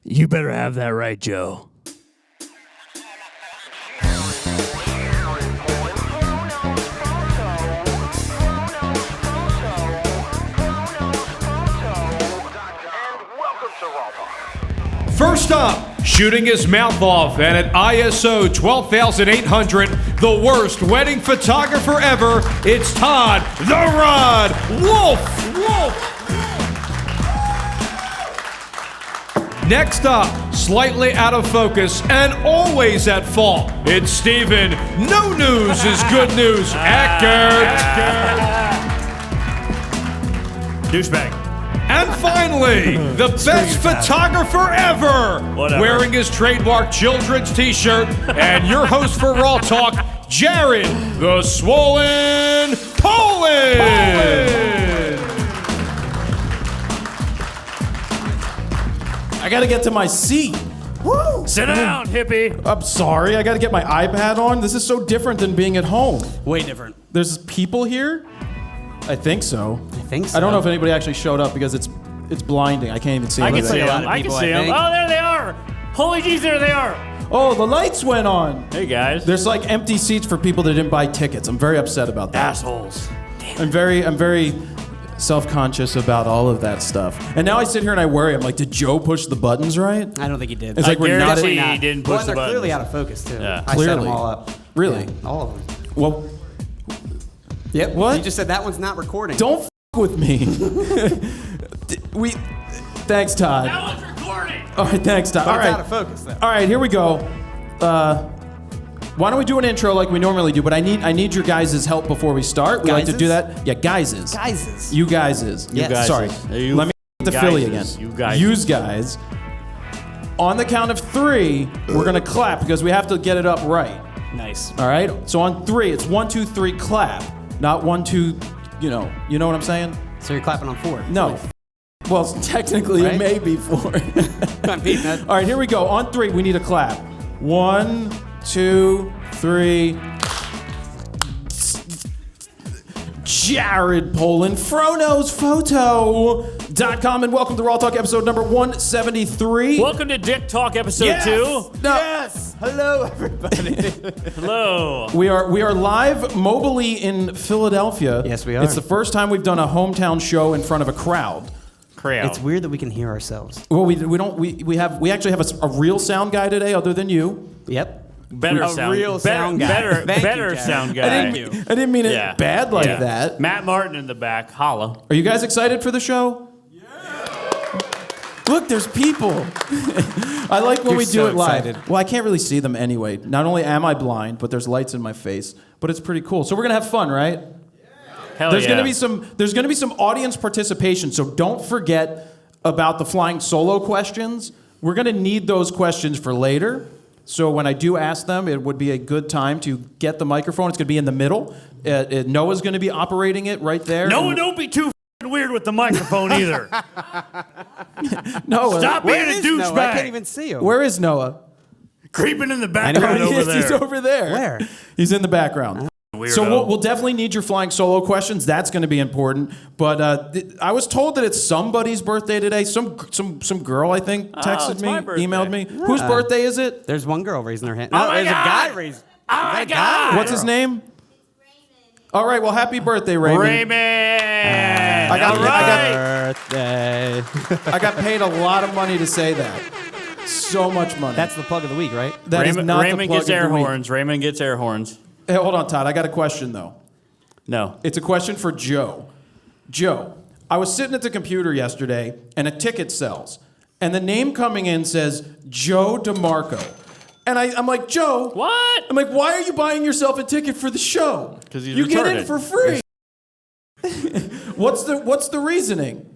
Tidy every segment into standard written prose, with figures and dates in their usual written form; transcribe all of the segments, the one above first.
You better have that right, Joe. First up, shooting his mouth off and at ISO 12,800, the worst wedding photographer ever, it's Todd the Rod Wolf. Next up, slightly out of focus and always at fault, it's Steven. No news is good news. Eckert. Douchebag. And finally, the best photographer ever, wearing his trademark children's t-shirt, and your host for RAWtalk, Jared, the Swollen Poland. I gotta get to my seat. Woo! Sit down, hippie. I'm sorry, I gotta get my iPad on. This is so different than being at home. Way different. There's people here? I think so. I think so. I don't know if anybody actually showed up because it's blinding. I can't even see I them. can see them. I can see them. Oh, there they are. Holy jeez, there they are. Oh, the lights went on. Hey, guys. There's like empty seats for people that didn't buy tickets. I'm very upset about that. Assholes. I'm very self-conscious about all of that stuff. And now I sit here and I worry. I'm like, did Joe push the buttons right? I don't think he did. It's like we're not. He didn't push the They're button. clearly out of focus, too. Yeah. I set them Clearly. all up. Really? Yeah, all of them. Well, Yep. What? You just said that one's not recording. don't f with me. Thanks, Todd. That one's recording. All right, thanks, Todd. But All it's right. out of focus, though. All right, here we go. Why don't we do an intro like we normally do? But I need your guys' help before we start. We like to do that. Yeah, guys's. Guys. You guys's. Yes. guys'. Sorry. You Let me get the Philly again. guys's. You guys'. Use guys. On the count of 3, we're gonna clap because we have to get it up right. Nice. All right. So on 3, it's 1, 2, 3, clap. Not 1, 2. You know what I'm saying? So you're clapping on 4. No. Well, technically Right? it may be 4. I mean, that- All right, here we go. On 3, we need a clap. 1, 2, 3. Jared Poland, FroKnowsPhoto.com, and welcome to RAWtalk episode number 173. Welcome to Dick Talk episode Yes! 2. No. Yes. Hello, everybody. Hello. We are live mobily in Philadelphia. Yes, we are. It's the first time we've done a hometown show in front of a crowd. Crowd. It's weird that we can hear ourselves. Well, we actually have a real sound guy today, other than you. Yep. Better A sound. real sound guy. Better, Thank you, better Jared. sound I guy. didn't mean it bad like that. Matt Martin in the back. Holla. Are you guys excited for the show? Yeah. Look, there's people. I like when You're we do so it live. excited. Well, I can't really see them anyway. Not only am I blind, but there's lights in my face. But it's pretty cool. So we're gonna have fun, right? Hell There's yeah. gonna be some audience participation. So don't forget about the flying solo questions. We're gonna need those questions for later. So when I do ask them, it would be a good time to get the microphone. It's gonna be in the middle. Noah's gonna be operating it right there. Noah, don't be too weird with the microphone either. Noah. Stop being a No, I douchebag. can't even see him. Where is Noah? Creeping in the background over Yes, there. he's over there. Where? He's in the background. Weirdo. So we'll definitely need your flying solo questions. That's going to be important. But I was told that it's somebody's birthday today. Some girl, I think, texted it's me, my birthday. emailed me. Whose birthday is it? There's one girl raising her hand. Oh No, my there's God. a guy raising. Oh my God. What's his name? All right. Well, happy birthday, Raymond. Raymond. I got- All right. Birthday. I got paid a lot of money to say that. So much money. That's the plug of the week, right? That is Raymond, not Raymond the plug gets of air the week. horns. Raymond gets air horns. Hey, hold on, Todd. I got a question though. No. It's a question for Joe. Joe, I was sitting at the computer yesterday and a ticket sells. And the name coming in says Joe DeMarco. And I'm like, Joe. What? I'm like, why are you buying yourself a ticket for the show? 'Cause he's you get in retarded. for free. What's the reasoning?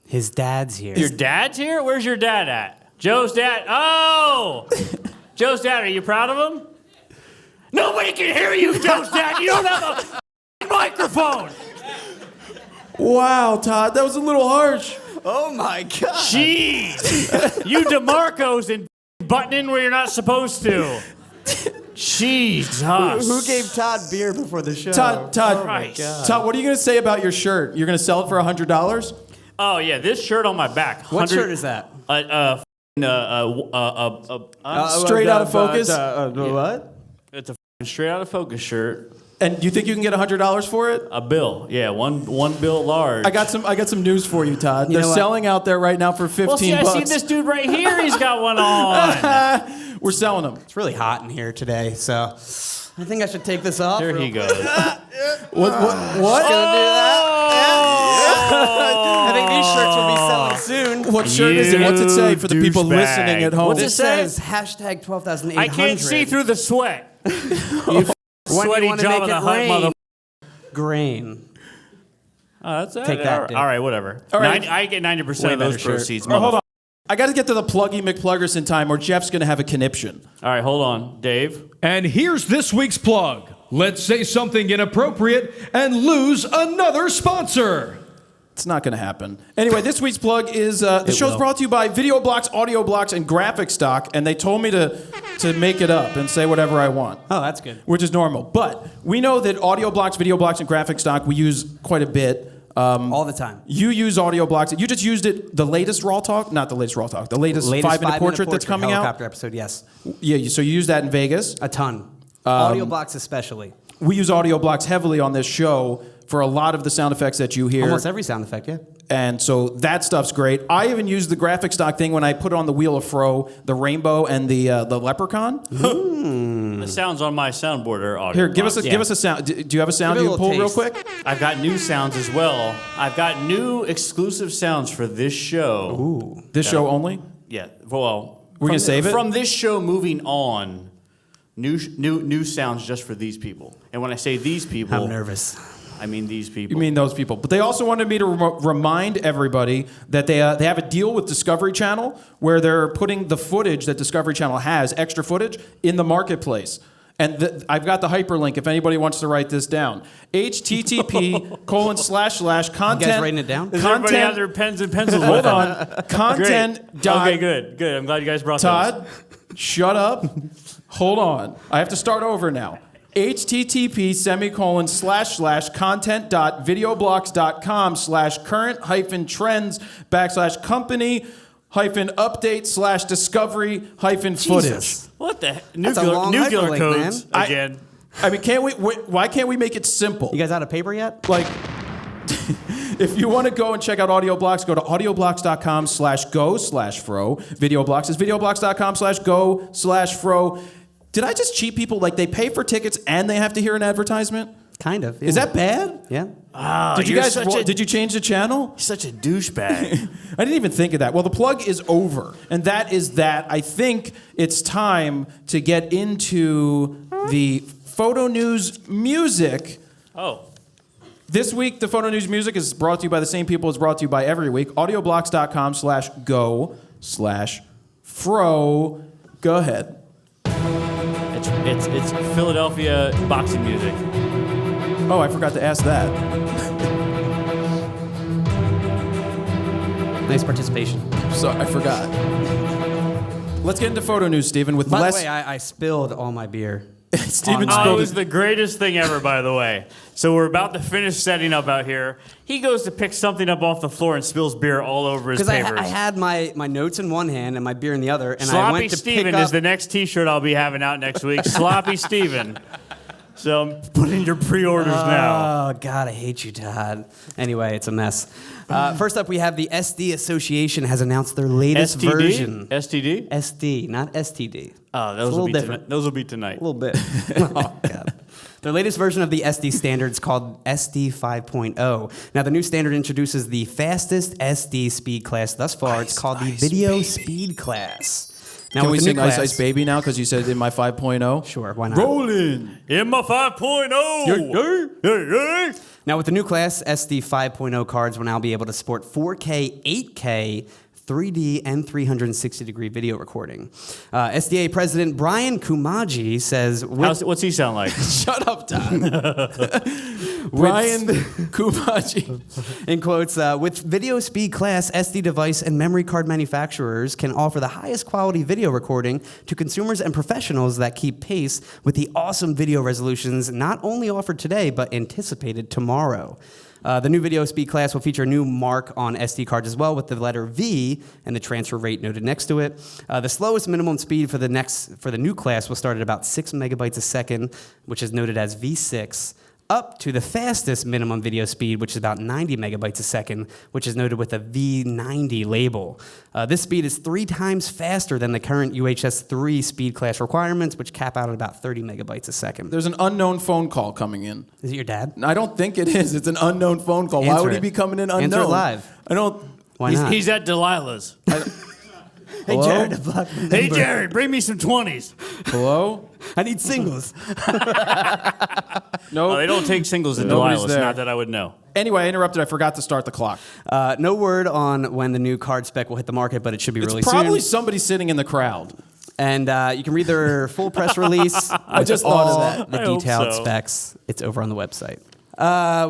His dad's here. Your dad's here? Where's your dad at? Joe's dad. Oh! Joe's dad, are you proud of him? Nobody can hear you, Joe's dad. You don't have a microphone. Wow, Todd, that was a little harsh. Oh my God. Jeez. You DeMarcos and button in where you're not supposed to. Jesus. Who gave Todd beer before the show? Todd, Christ. Todd, what are you going to say about your shirt? You're going to sell it for $100? Oh yeah, this shirt on my back. What shirt is that? Straight out of focus. What? It's a straight out of focus shirt. And you think you can get $100 for it? A bill, yeah, one bill large. I got some news for you, Todd. You They're know what? selling out there right now for $15. Well, see, I see this dude right here. He's got one on. We're selling them. It's really hot in here today, so I think I should take this off. There he goes. What? Gonna do that. I think these shirts will be selling soon. What shirt is it? What's it say for the people douchebag. listening at home? What's it This say? says hashtag 12,800. I can't see through the sweat. You When sweaty you want to Jabba make the it Hutt rain. mother. Grain. Oh, that's it. Take that, Dick. All right, whatever. All right. I get 90% Way of better those shirt. proceeds. Oh, hold on. I got to get to the Pluggy McPluggerson time, or Jeff's going to have a conniption. All right, hold on, Dave. And here's this week's plug. Let's say something inappropriate and lose another sponsor. It's not going to happen. Anyway, this week's plug is the show's brought to you by VideoBlocks, AudioBlocks, and Graphic Stock, and they told me to make it up and say whatever I want. Oh, that's good. Which is normal. But we know that AudioBlocks, VideoBlocks, and Graphic Stock we use quite a bit. All the time. You use AudioBlocks. You just used it, the latest RAWtalk? Not the latest RAWtalk. The latest 5-minute portrait that's coming helicopter out? episode, yes. Yeah, so you use that in Vegas. A ton. AudioBlocks especially. We use AudioBlocks heavily on this show for a lot of the sound effects that you hear. Almost every sound effect, yeah. And so that stuff's great. I even use the graphic stock thing when I put on the Wheel of Fro, the rainbow, and the leprechaun. The sounds on my soundboard are audio. Here, give us a sound. Do you have a sound Give it a you can pull little real taste. quick? I've got new sounds as well. I've got new exclusive sounds for this show. Ooh. This show only? Yeah. Well, We're gonna save it? From this show moving on. New sounds just for these people. And when I say these people, I'm nervous. I mean these people. You mean those people. But they also wanted me to remind everybody that they have a deal with Discovery Channel where they're putting the footage that Discovery Channel has, extra footage, in the marketplace. And I've got the hyperlink if anybody wants to write this down. http://content. You guys writing it down? Does everybody have their pens and pencils with Hold them? on. Content. Okay, good. I'm glad you guys brought Todd, shut up. Hold on. I have to start over now. http://content.videoblocks.com/current-trends/company-update/discovery-footage. Jesus. What the heck? That's a long Nuclear hyperlink, codes man. again. I mean, why can't we make it simple? You guys out of paper yet? Like, if you want to go and check out AudioBlocks, go to audioblocks.com/go/fro. VideoBlocks is videoblocks.com/go/fro. Did I just cheat people? Like, they pay for tickets and they have to hear an advertisement? Kind of. Yeah. Is that bad? Yeah. Oh, Did you guys? Did you change the channel? Such a douchebag. I didn't even think of that. Well, the plug is over, and that is that. I think it's time to get into the photo news music. Oh. This week, the photo news music is brought to you by the same people it's brought to you by every week. AudioBlocks.com/go/fro. Go ahead. It's Philadelphia boxing music. Oh, I forgot to ask that. Nice participation. So I forgot. Let's get into photo news, Stephen. With By less. the way, I spilled all my beer. Stephen Oh, it spilled was the greatest thing ever, by the way. So we're about to finish setting up out here. He goes to pick something up off the floor and spills beer all over his Because papers. I had my notes in one hand and my beer in the other, and I Sloppy went to Steven pick up. is the next T-shirt I'll be having out next week. Sloppy Steven. So I'm putting your pre-orders now. Oh, God, I hate you, Todd. Anyway, it's a mess. First up, we have the SD Association has announced their latest STD? version. STD? SD, not STD. Oh, It's a those little will be different. those will be tonight. A little bit. Oh, God. Their latest version of the SD standard is called SD 5.0. Now, the new standard introduces the fastest SD speed class thus far. It's called the Video Speed Class. Now, Can we with the sing new Ice class, Ice Baby now? Because you said in my 5.0? Sure, why not? Rolling. In my 5.0. Now, with the new class, SD 5.0 cards will now be able to support 4K, 8K, 3D, and 360-degree video recording. SDA President Brian Kumaji says... What's he sound like? Shut up, Todd. Brian Kumaji. In quotes, with video speed class, SD device and memory card manufacturers can offer the highest quality video recording to consumers and professionals that keep pace with the awesome video resolutions not only offered today, but anticipated tomorrow. The new video speed class will feature a new mark on SD cards as well with the letter V and the transfer rate noted next to it. The slowest minimum speed for the new class will start at about 6 megabytes a second, which is noted as V6, up to the fastest minimum video speed, which is about 90 megabytes a second, which is noted with a V90 label. This speed is 3 times faster than the current UHS 3 speed class requirements, which cap out at about 30 megabytes a second. There's an unknown phone call coming in. Is it your dad? I don't think it is. It's an unknown phone call. Why would he be coming in unknown? Answer it live. I don't. Why not? He's at Delilah's. Hey, Hello? Jared, block the Hey, number. Jared, bring me some 20s. Hello? I need singles. No. Oh, they don't take singles at Nobody's Delilah's. there. Not that I would know. Anyway, I interrupted. I forgot to start the clock. No word on when the new card spec will hit the market, but it should be really It's probably soon. somebody sitting in the crowd. And you can read their full press release. I just thought of that. The I hope detailed so. specs. It's over on the website.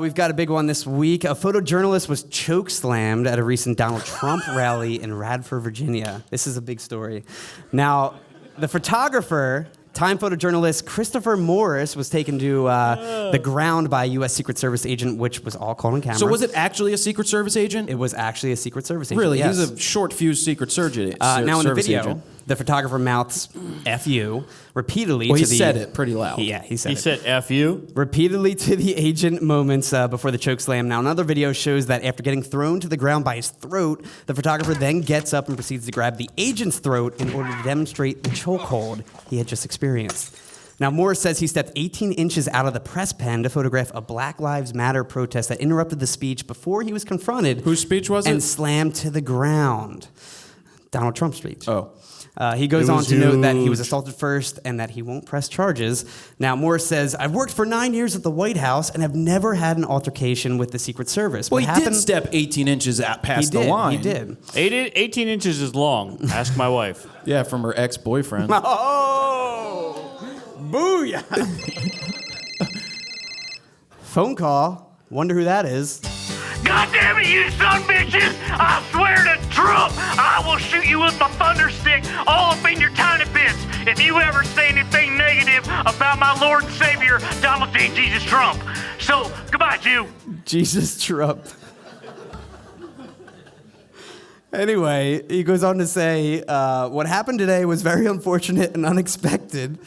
We've got a big one this week. A photojournalist was choke-slammed at a recent Donald Trump rally in Radford, Virginia. This is a big story. Now, the photographer, Time photojournalist Christopher Morris, was taken to the ground by a U.S. Secret Service agent, which was all caught on camera. So was it actually a Secret Service agent? It was actually a Secret Service agent. Really? Yes. He's a short-fused Secret Service Now in the video, agent. the photographer mouths "F-U" repeatedly Well, to he the... said it pretty loud. He said He it. said F you. Repeatedly to the agent moments before the chokeslam. Now, another video shows that after getting thrown to the ground by his throat, the photographer then gets up and proceeds to grab the agent's throat in order to demonstrate the chokehold he had just experienced. Now, Morris says he stepped 18 inches out of the press pen to photograph a Black Lives Matter protest that interrupted the speech before he was confronted. Whose speech was and it? slammed to the ground. Donald Trump's speech. Oh. He goes It on was to note that he was huge. assaulted first and that he won't press charges. Now, Morris says, I've worked for 9 years at the White House and have never had an altercation with the Secret Service. Well, What he did step 18 inches past the line. He did. 18 inches is long. Ask my wife. Yeah, from her ex-boyfriend. Oh! Booyah! Phone call. Wonder who that is. God damn it, you son bitches! I swear to Trump, I will shoot you with my thunder stick all up in your tiny bits if you ever say anything negative about my Lord and Savior, Donald J. Jesus Trump. So, goodbye, Jew. Jesus Trump. Anyway, he goes on to say, what happened today was very unfortunate and unexpected.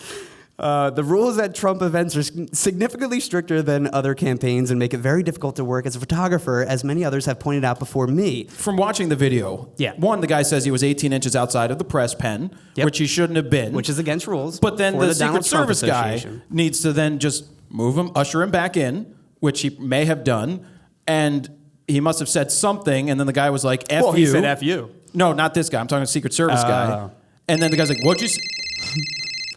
The rules at Trump events are significantly stricter than other campaigns and make it very difficult to work as a photographer, as many others have pointed out before me. From watching the video, one, the guy says he was 18 inches outside of the press pen, which he shouldn't have been. Which is against rules. But then for the Donald Secret Trump Service guy Association. needs to then just move him, usher him back in, which he may have done, and he must have said something, and then the guy was like, F you. Well, he said F you. No, not this guy. I'm talking Secret Service guy. And then the guy's like, what'd you say?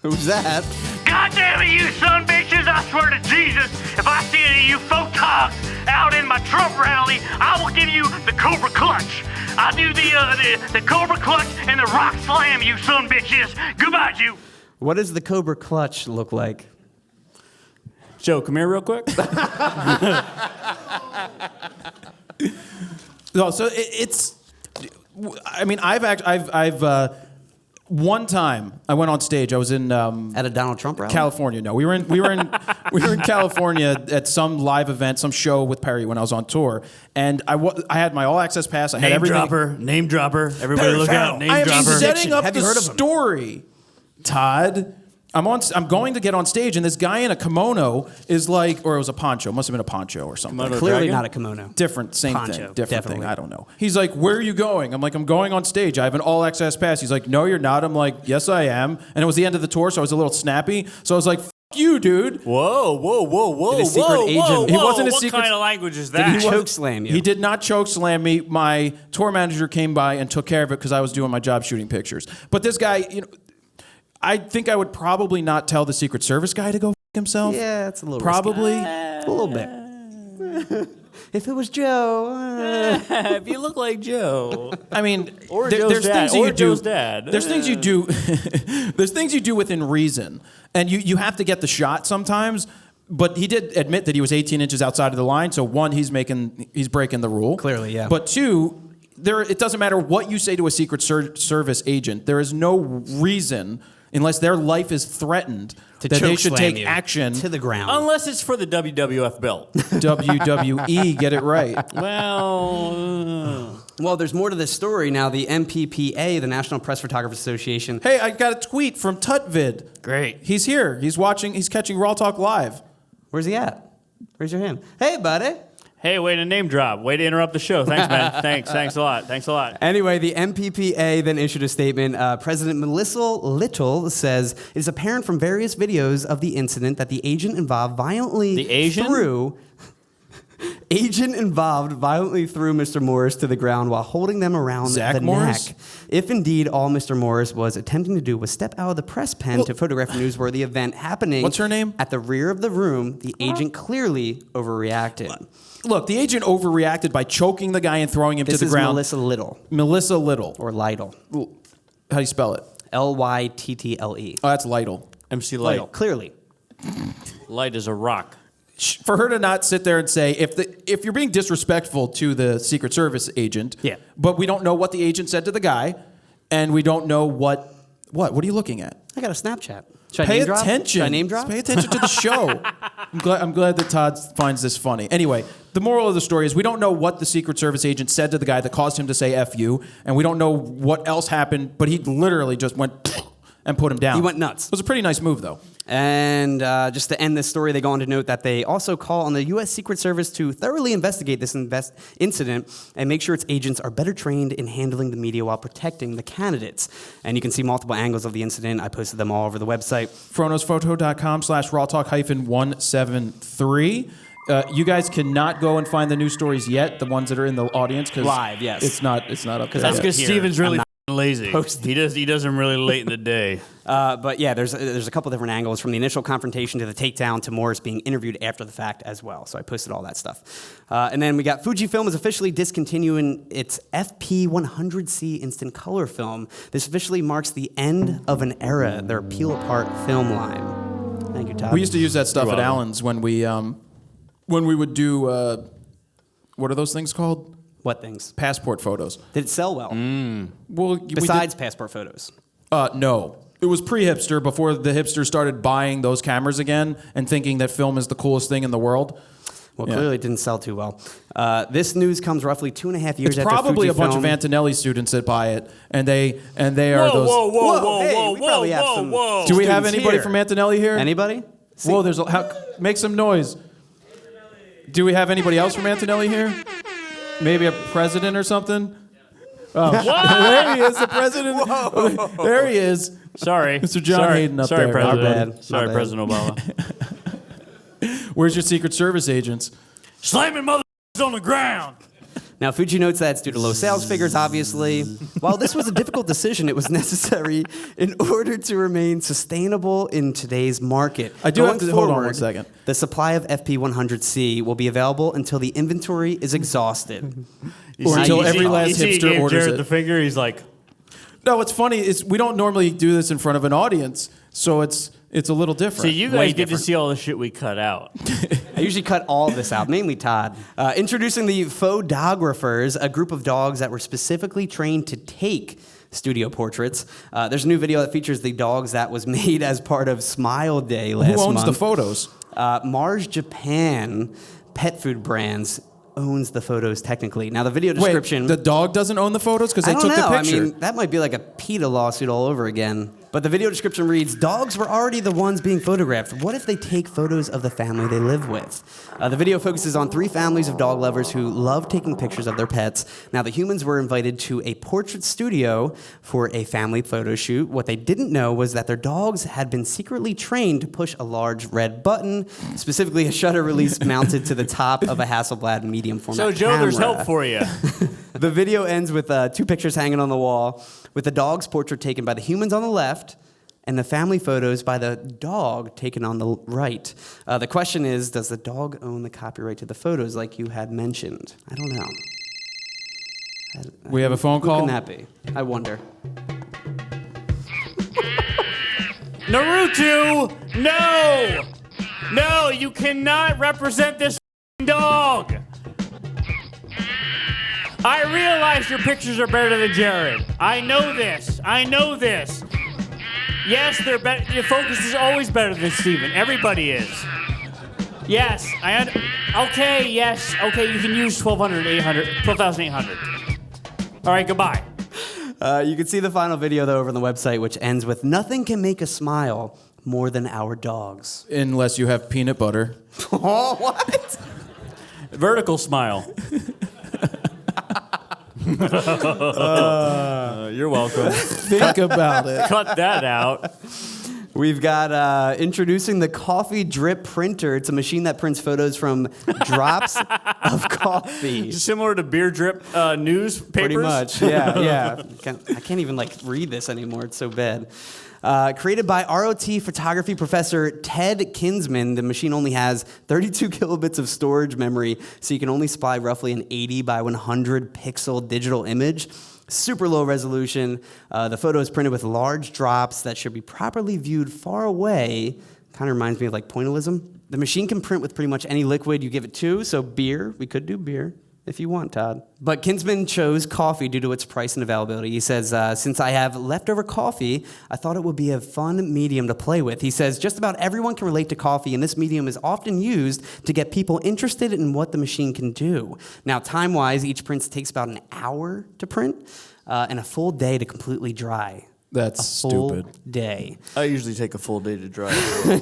Who's that? God damn it, you son bitches! I swear to Jesus, if I see any of you photogs out in my Trump rally, I will give you the Cobra Clutch. I'll do the Cobra Clutch and the Rock Slam, you son bitches. Goodbye, Jew. What does the Cobra Clutch look like? Joe, come here real quick. No, so it's. I mean, I've one time I went on stage. I was in At a Donald Trump rally? California. No, we were in California at some live event, some show with Perry when I was on tour, and I had my all access pass. I had everything. Name dropper. Everybody look out. Name I am dropper. setting up Have the you heard of him? story, Todd. I'm going to get on stage, and this guy in a kimono is like, or it was a poncho. Must have been a poncho or something. Kimono Clearly dragon? not a kimono. Different, same Poncho, thing. Different definitely. thing. I don't know. He's like, where are you going? I'm like, I'm going on stage. I have an all access pass. He's like, no, you're not. I'm like, yes, I am. And it was the end of the tour, so I was a little snappy. So I was like, F you, dude. Whoa. Did a secret agent- He wasn't a what secret- kind of language is Did that? he choke slam you? He did not choke slam me. My tour manager came by and took care of it because I was doing my job shooting pictures. But this guy, I think I would probably not tell the Secret Service guy to go F himself. Yeah, it's a little Probably. risky. A little bit. If it was Joe. If you look like Joe. I mean, Or Joe's dad. Or Joe's dad. There's things you do. There's things you do within reason, and you have to get the shot sometimes. But he did admit that he was 18 inches outside of the line. So one, he's breaking the rule. Clearly, yeah. But two, it doesn't matter what you say to a Secret Service agent. There is no reason unless their life is threatened, To that they choke should slam take you action. to the ground. Unless it's for the WWF belt. WWE, get it right. Well, there's more to this story now. The MPPA, the National Press Photographers Association. Hey, I got a tweet from Tutvid. Great. He's here. He's catching RAWtalk live. Where's he at? Raise your hand. Hey, buddy. Hey, way to name drop. Way to interrupt the show. Thanks, man. Thanks a lot. Thanks a lot. Anyway, the MPPA then issued a statement. President Melissa Little says it is apparent from various videos of the incident that the agent involved violently threw Mr. Morris to the ground while holding them around the Morris? neck. If indeed all Mr. Morris was attempting to do was step out of the press pen to photograph a newsworthy event happening What's her name? at the rear of the room, the agent clearly overreacted. Look, the agent overreacted by choking the guy and throwing him to the ground. This is Melissa Little. Melissa Little. Or Lytle. How do you spell it? Lyttle. Oh, that's Lytle. MC Light. Clearly. Light is a rock. For her to not sit there and say, if you're being disrespectful to the Secret Service agent, but we don't know what the agent said to the guy, and we don't know what are you looking at? I got a Snapchat. Should I Pay name drop? attention. Should I name drop? Just pay attention to the show. I'm glad that Todd finds this funny. Anyway, the moral of the story is we don't know what the Secret Service agent said to the guy that caused him to say F you, and we don't know what else happened, but he literally just went and put him down. He went nuts. It was a pretty nice move, though. And just to end this story, they go on to note that they also call on the U.S. Secret Service to thoroughly investigate this incident and make sure its agents are better trained in handling the media while protecting the candidates. And you can see multiple angles of the incident. I posted them all over the website. Fronosphoto.com/RAWtalk-173. You guys cannot go and find the news stories yet, the ones that are in the audience, because Live, yes. it's not up there. That's yet. because Steven's really lazy. posted. He does them really late in the day. But yeah, there's a couple different angles from the initial confrontation to the takedown to Morris being interviewed after the fact as well. So I posted all that stuff. And then we got Fujifilm is officially discontinuing its FP100C instant color film. This officially marks the end of an era, their peel apart film line. Thank you, Todd. We used to use that stuff at Allen's when we would do what are those things called? What things? Passport photos. Did it sell well? Well, Besides passport photos. No. It was pre-hipster, before the hipsters started buying those cameras again and thinking that film is the coolest thing in the world. Well, clearly it didn't sell too well. This news comes roughly 2.5 years It's after probably a bunch of Fujifilm- Antonelli students that buy it, and they are those. Whoa. Do we have students anybody here. from Antonelli here? Anybody? Whoa, make some noise. Do we have anybody else from Antonelli here? Maybe a president or something? Oh. There he is, the president. There he is. Sorry. Mr. John Hayden up there. President. Our bad. Sorry, My bad. President Obama. Where's your Secret Service agents? Slamming mother on the ground. Now, Fuji notes that it's due to low sales figures, obviously. While this was a difficult decision, it was necessary in order to remain sustainable in today's market. I do have to hold on forward, one second. The supply of FP100C will be available until the inventory is exhausted. Or until every last he hipster gave orders Jared it. the finger. He's like, No, what's funny is we don't normally do this in front of an audience, so it's a little different. see, you guys get to see all the shit we cut out. I usually cut all of this out, mainly Todd. Introducing the Photographers, a group of dogs that were specifically trained to take studio portraits. There's a new video that features the dogs that was made as part of Smile Day last month. Who owns the photos? Mars Japan Pet Food Brands owns the photos technically. Now the video description... Wait, the dog doesn't own the photos because they I took don't know. the picture. I mean, that might be like a PETA lawsuit all over again. But the video description reads, dogs were already the ones being photographed. What if they take photos of the family they live with? The video focuses on 3 families of dog lovers who love taking pictures of their pets. Now, the humans were invited to a portrait studio for a family photo shoot. What they didn't know was that their dogs had been secretly trained to push a large red button, specifically a shutter release mounted to the top of a Hasselblad medium format So, Joe, camera. there's help for you. The video ends with 2 pictures hanging on the wall, with the dog's portrait taken by the humans on the left and the family photos by the dog taken on the right. The question is, does the dog own the copyright to the photos like you had mentioned? I don't know. We have a phone call? Who can that be? I wonder. Naruto, no! No, you cannot represent this dog. I realize your pictures are better than Jared. I know this. Yes, they're better. Your focus is always better than Steven. Everybody is. Yes, okay, yes. Okay, you can use 12,800. All right, goodbye. You can see the final video, though, over on the website, which ends with, "Nothing can make us smile more than our dogs." Unless you have peanut butter. Oh, what? Vertical smile. You're welcome. Think about it. Cut that out. We've got introducing the Coffee Drip Printer. It's a machine that prints photos from drops of coffee. Similar to beer drip newspapers? Pretty much, yeah. I can't even read this anymore. It's so bad. Created by ROT photography professor Ted Kinsman, the machine only has 32 kilobits of storage memory, so you can only supply roughly an 80 by 100 pixel digital image. Super low resolution. The photo is printed with large drops that should be properly viewed far away. Kind of reminds me of pointillism. The machine can print with pretty much any liquid you give it to, so beer, we could do beer if you want, Todd. But Kinsman chose coffee due to its price and availability. He says, since I have leftover coffee, I thought it would be a fun medium to play with. He says, just about everyone can relate to coffee, and this medium is often used to get people interested in what the machine can do. Now, time-wise, each print takes about an hour to print and a full day to completely dry. That's full stupid. Day. I usually take a full day to dry.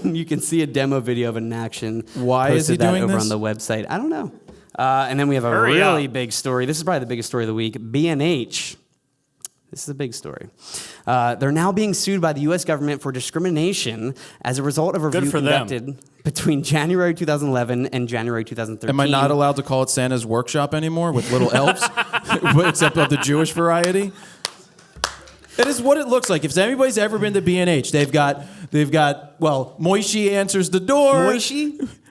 You can see a demo video of it in action. Why is he Posted that doing over this? on the website. I don't know. And then we have a really big story. This is probably the biggest story of the week. B&H. This is a big story. They're now being sued by the U.S. government for discrimination as a result of a review conducted between January 2011 and January 2013. Am I not allowed to call it Santa's workshop anymore with little elves, except of the Jewish variety? That is what it looks like. If anybody's ever been to B&H, they've got Moishi answers the door.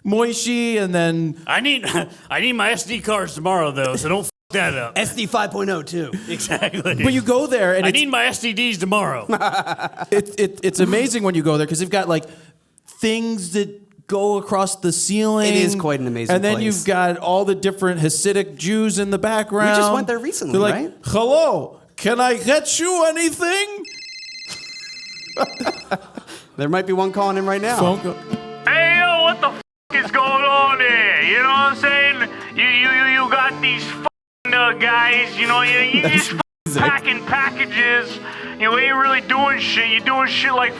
Moishi, and then I need my SD cards tomorrow, though, so don't f that up. SD 5.0 too. Exactly. But you go there, and I need my SDDs tomorrow. it's amazing when you go there because they've got things that go across the ceiling. It is quite an amazing And then place. you've got all the different Hasidic Jews in the background. We just went there recently, They're like, right? hello, can I get you anything? There might be one calling in right now. Phone call. Hey, yo, what the f is going on there? You know what I'm saying? You got these guys, you just packing packages. You ain't really doing shit. You're doing shit like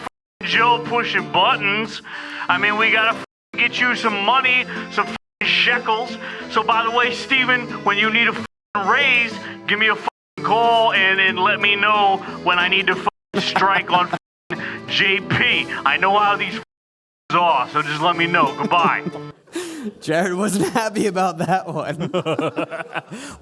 Joe pushing buttons. I mean, we gotta get you some money, some shekels. So, by the way, Steven, when you need a raise, give me a call and let me know when I need to strike on JP. I know how these are, so just let me know. Goodbye. Jared wasn't happy about that one.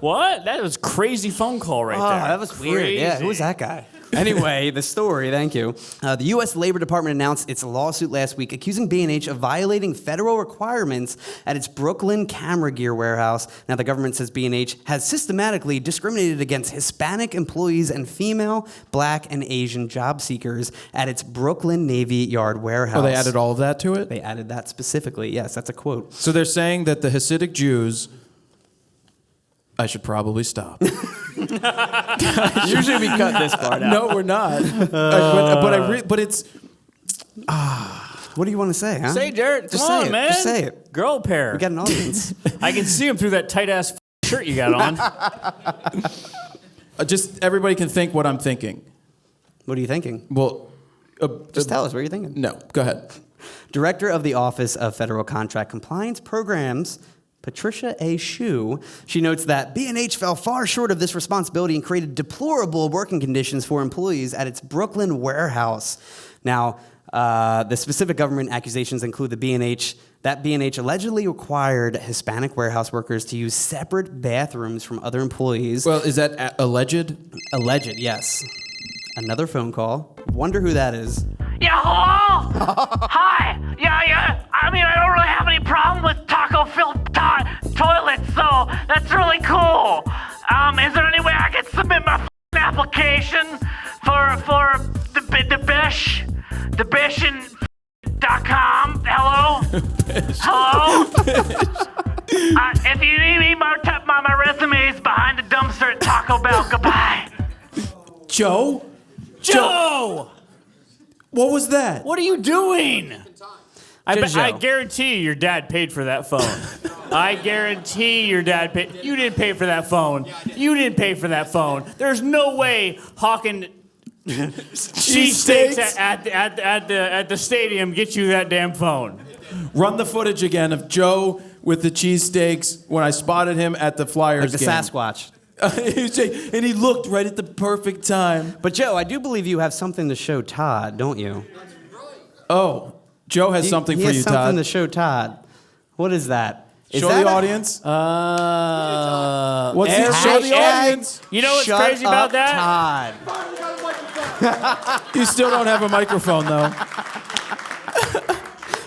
What? That was crazy phone call right there. That was weird. Yeah, who was that guy? Anyway, the story, thank you. The U.S. Labor Department announced its lawsuit last week accusing B&H of violating federal requirements at its Brooklyn camera gear warehouse. Now, the government says B&H has systematically discriminated against Hispanic employees and female, Black, and Asian job seekers at its Brooklyn Navy Yard warehouse. Oh, they added all of that to it? They added that specifically. Yes, that's a quote. So they're saying that the Hasidic Jews... I should probably stop. Usually we cut this part out. No, we're not. But it's... What do you want to say, huh? Say, Jared. Just Come say on, it. man. Just say it. Girl pair. We got an audience. I can see him through that tight-ass shirt you got on. Just everybody can think what I'm thinking. What are you thinking? Well... Just tell us what you're thinking. No, go ahead. Director of the Office of Federal Contract Compliance Programs, Patricia A. Shue, she notes that B&H fell far short of this responsibility and created deplorable working conditions for employees at its Brooklyn warehouse. Now, the specific government accusations include that B&H allegedly required Hispanic warehouse workers to use separate bathrooms from other employees. Well, is that alleged? Alleged, yes. Another phone call. Wonder who that is. Yeah, hello? Hi. Yeah. I mean, I don't really have any problem with taco-filled toilets, so that's really cool. Is there any way I can submit my application for the bishin.com? Hello? Hello? If you need me, my resume is behind the dumpster at Taco Bell. Goodbye. Joe? What was that? What are you doing? I Joe. guarantee your dad paid for that phone. I guarantee your dad paid. You didn't pay for that phone. You didn't pay for that phone. There's no way hawking cheesesteaks at the stadium get you that damn phone. Run the footage again of Joe with the cheesesteaks when I spotted him at the Flyers Like the game. Sasquatch. And he looked right at the perfect time. But Joe, I do believe you have something to show Todd, don't you? Oh, Joe has something he for has you, something Todd. to show Todd. What is that? Is Show that the a- audience. What's Eric- it? Show the Hashtag audience. You know what's Shut crazy about up, that? Todd. You still don't have a microphone, though.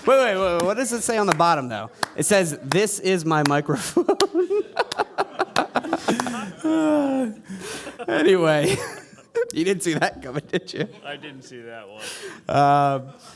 Wait. What does it say on the bottom, though? It says, "This is my microphone." Anyway, you didn't see that coming, did you? I didn't see that one.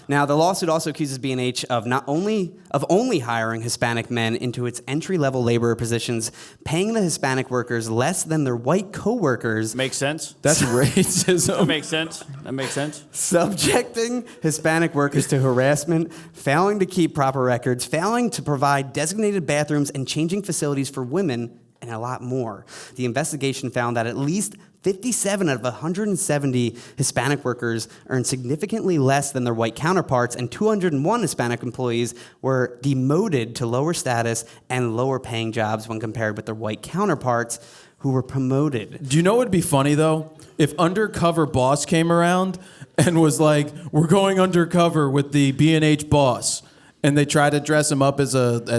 Now, the lawsuit also accuses B&H of only hiring Hispanic men into its entry-level labor positions, paying the Hispanic workers less than their white coworkers, Makes sense. That's That racism. makes sense. That makes sense. subjecting Hispanic workers to harassment, failing to keep proper records, failing to provide designated bathrooms, and changing facilities for women, and a lot more. The investigation found that at least 57 out of 170 Hispanic workers earned significantly less than their white counterparts, and 201 Hispanic employees were demoted to lower status and lower paying jobs when compared with their white counterparts who were promoted. Do you know what would be funny, though? If Undercover Boss came around and was like, we're going undercover with the B&H boss, and they tried to dress him up as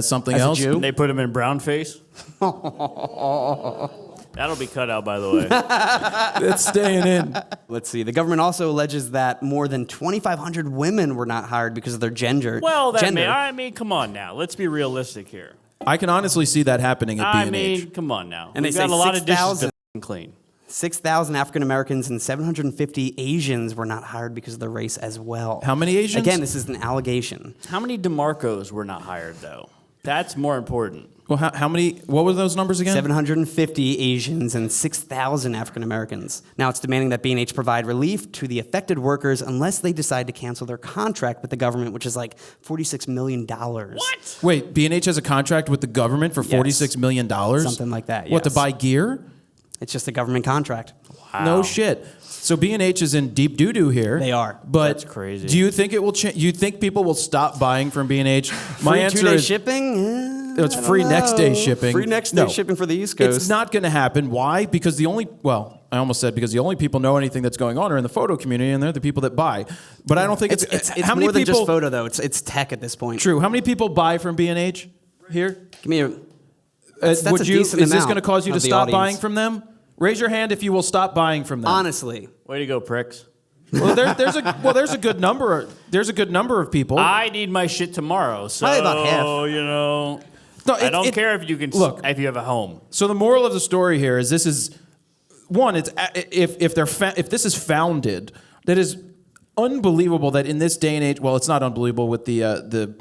something As a else. Jew? They put him in brown face. That'll be cut out, by the way. It's staying in. Let's see. The government also alleges that more than 2,500 women were not hired because of their gender. Well, gender. I mean, come on now. Let's be realistic here. I can honestly see that happening at I B&H. mean, come on now. And We've they got say a lot of dishes 6,000. to clean. 6,000 African Americans and 750 Asians were not hired because of their race as well. How many Asians? Again, this is an allegation. How many DeMarcos were not hired, though? That's more important. Well, how many? What were those numbers again? 750 Asians and 6,000 African Americans. Now it's demanding that B&H provide relief to the affected workers unless they decide to cancel their contract with the government, which is like $46 million. What? Wait, B&H has a contract with the government for $46 million? Something like that, What, to yes. buy gear? It's just a government contract. Wow. No shit. So B&H is in deep doo-doo here. They are. But That's crazy. Do you think it will change? You think people will stop buying from B&H? My Free answer two-day is shipping? it's free next day shipping. Free next day shipping for the East Coast. It's not going to happen. Why? Because I almost said because the only people know anything that's going on are in the photo community, and they're the people that buy. But I don't think It's how many more than people, just photo, though. It's tech at this point. True. How many people buy from B&H here? Give me a... That's Would a you? decent Is this amount going to cause you to of the stop audience. buying from them? Raise your hand if you will stop buying from them. Honestly. Way to go, pricks. Well, there's a good number. There's a good number of people. I need my shit tomorrow, so Probably about half. you know. No, I don't care if you can look. if you have a home. So the moral of the story here is this is one. It's if this is founded, that is unbelievable that in this day and age. Well, it's not unbelievable with the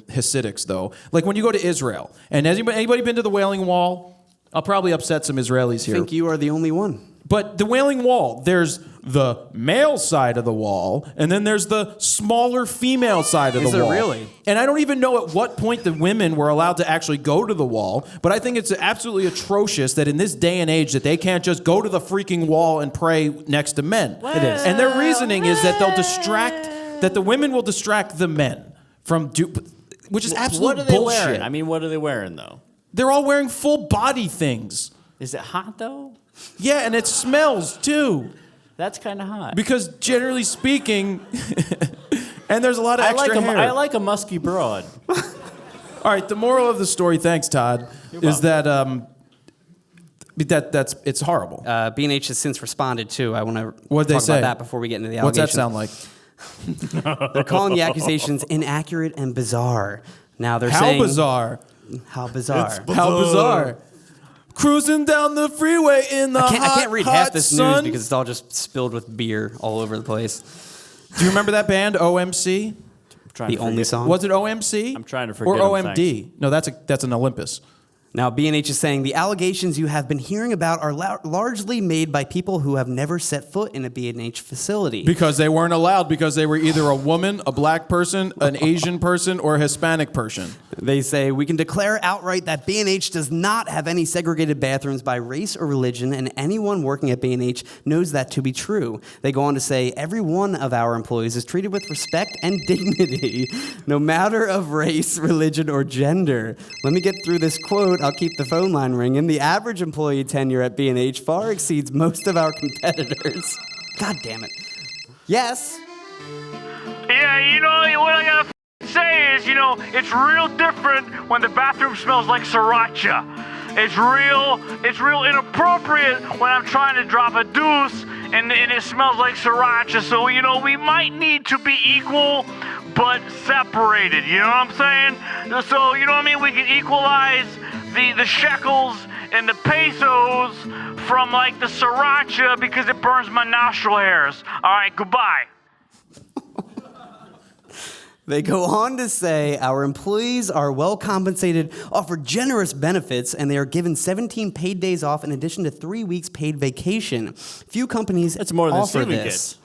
Hasidics though. Like when you go to Israel, and has anybody been to the Wailing Wall? I'll probably upset some Israelis I here. think you are the only one. But the Wailing Wall, there's the male side of the wall, and then there's the smaller female side of the Is there wall. really? And I don't even know at what point the women were allowed to actually go to the wall, but I think it's absolutely atrocious that in this day and age that they can't just go to the freaking wall and pray next to men. It is. And their reasoning is that that the women will distract the men from which is absolute What are they bullshit. wearing? I mean, what are they wearing though? They're all wearing full body things. Is it hot though? Yeah, and it smells too. That's kind of hot. Because generally speaking, and there's a lot of extra hair. I like a musky broad. All right, the moral of the story, thanks Todd, is that it's horrible. B&H has since responded, too. I want to What'd they talk say? about that before we get into the What's allegations. that sound like? They're calling the accusations inaccurate and bizarre. Now they're How saying... bizarre. How bizarre. How bizarre. Cruising down the freeway in the I can't read hot half this sun. news because it's all just spilled with beer all over the place. Do you remember that band, OMC? Trying The to only forget. song? Was it OMC? I'm trying to Or forget 'em, OMD? No, that's an Olympus. Now, B&H is saying the allegations you have been hearing about are largely made by people who have never set foot in a B&H facility. Because they weren't allowed, because they were either a woman, a black person, an Asian person, or a Hispanic person. They say, we can declare outright that B&H does not have any segregated bathrooms by race or religion, and anyone working at B&H knows that to be true. They go on to say, every one of our employees is treated with respect and dignity, no matter of race, religion, or gender. Let me get through this quote. I'll keep the phone line ringing. The average employee tenure at B&H far exceeds most of our competitors. God damn it. Yes. Yeah, you know, what I gotta say is, you know, it's real different when the bathroom smells like sriracha. It's real inappropriate when I'm trying to drop a deuce and it smells like sriracha. So, you know, we might need to be equal but separated, you know what I'm saying? So, you know what I mean? We can equalize the shekels and the pesos from like the sriracha because it burns my nostril hairs. All right, goodbye. They go on to say our employees are well compensated, offer generous benefits, and they are given 17 paid days off in addition to 3 weeks paid vacation. Few companies That's more than offer Steven this.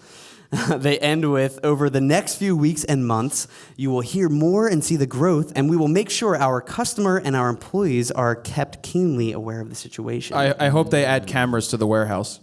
They end with, over the next few weeks and months, you will hear more and see the growth, and we will make sure our customer and our employees are kept keenly aware of the situation. I hope they add cameras to the warehouse.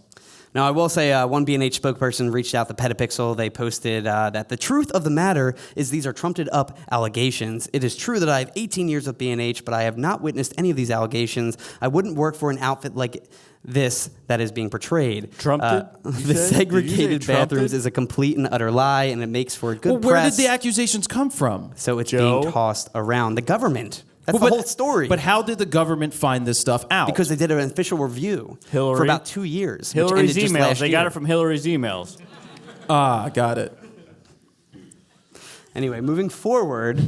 Now, I will say one B&H spokesperson reached out to Petapixel. They posted that the truth of the matter is these are trumped up allegations. It is true that I have 18 years with B&H, but I have not witnessed any of these allegations. I wouldn't work for an outfit like this that is being portrayed. Trumped? The segregated bathrooms is a complete and utter lie, and it makes for good Where press. did the accusations come from? So it's Joe? being tossed around. The government. That's Well, the whole story. But how did the government find this stuff out? Because they did an official review Hillary? for about 2 years. which Hillary's ended just emails. last They got year. it from Hillary's emails. got it. Anyway, moving forward,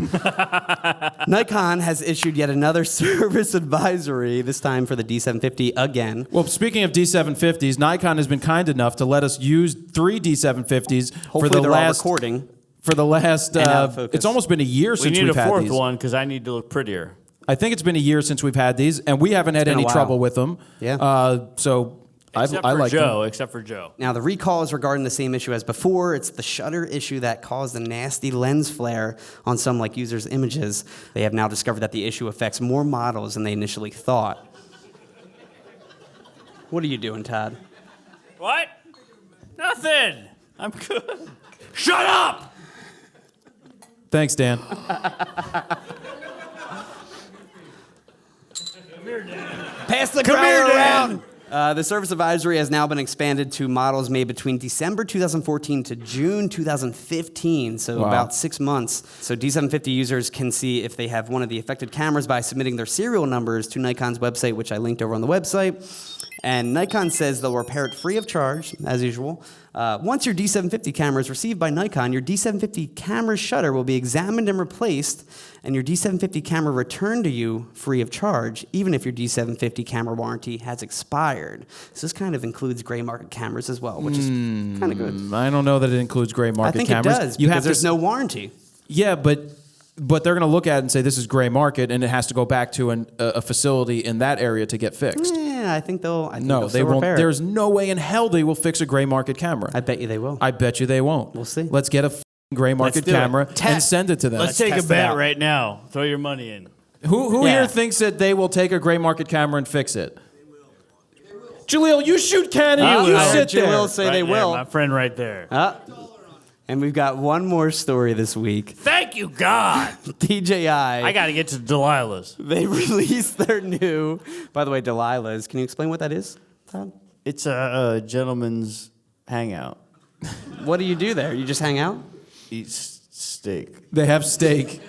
Nikon has issued yet another service advisory, this time for the D750 again. Well, speaking of D750s, Nikon has been kind enough to let us use 3 D750s Hopefully for the they're all last recording. For the last, And out of focus. it's almost been a year We since need we've a had fourth these. one because I need to look prettier. I think it's been a year since we've had these, and we haven't had been a any while. trouble with them. Yeah. So I Except like for Joe. Now, the recall is regarding the same issue as before. It's the shutter issue that caused a nasty lens flare on some users' images. They have now discovered that the issue affects more models than they initially thought. What are you doing, Todd? What? Nothing. I'm good. Shut up! Thanks, Dan. Pass the growler around. The service advisory has now been expanded to models made between December 2014 to June 2015, so Wow. about 6 months. So D750 users can see if they have one of the affected cameras by submitting their serial numbers to Nikon's website, which I linked over on the website. And Nikon says they'll repair it free of charge, as usual. Once your D750 camera is received by Nikon, your D750 camera's shutter will be examined and replaced, and your D750 camera returned to you free of charge, even if your D750 camera warranty has expired. So this kind of includes gray market cameras as well, which is kind of good. I don't know that it includes gray market I think cameras. it does, You because have there's to, no warranty. Yeah, but they're going to look at it and say this is gray market, and it has to go back to a facility in that area to get fixed. Yeah, I think they'll. No, they won't. Repair it. There's no way in hell they will fix a gray market camera. I bet you they will. I bet you they won't. We'll see. Let's get a gray market do it. camera and Test. send it to them. Let's take a test it bet out. right now. Throw your money in. Who Yeah. here thinks that they will take a gray market camera and fix it? Jaleel, you shoot Canon. You I heard sit there. Jaleel say Right they there, will. my friend right there. And we've got one more story this week. Thank you, God. DJI. I got to get to Delilah's. They released their new. By the way, Delilah's. Can you explain what that is, Todd? It's a gentleman's hangout. What do you do there? You just hang out? Eat steak. They have steak.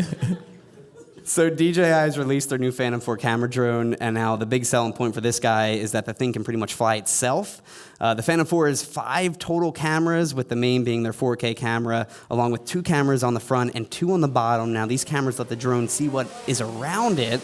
So DJI has released their new Phantom 4 camera drone, and now the big selling point for this guy is that the thing can pretty much fly itself. The Phantom 4 is 5 total cameras, with the main being their 4K camera, along with 2 cameras on the front and 2 on the bottom. Now these cameras let the drone see what is around it,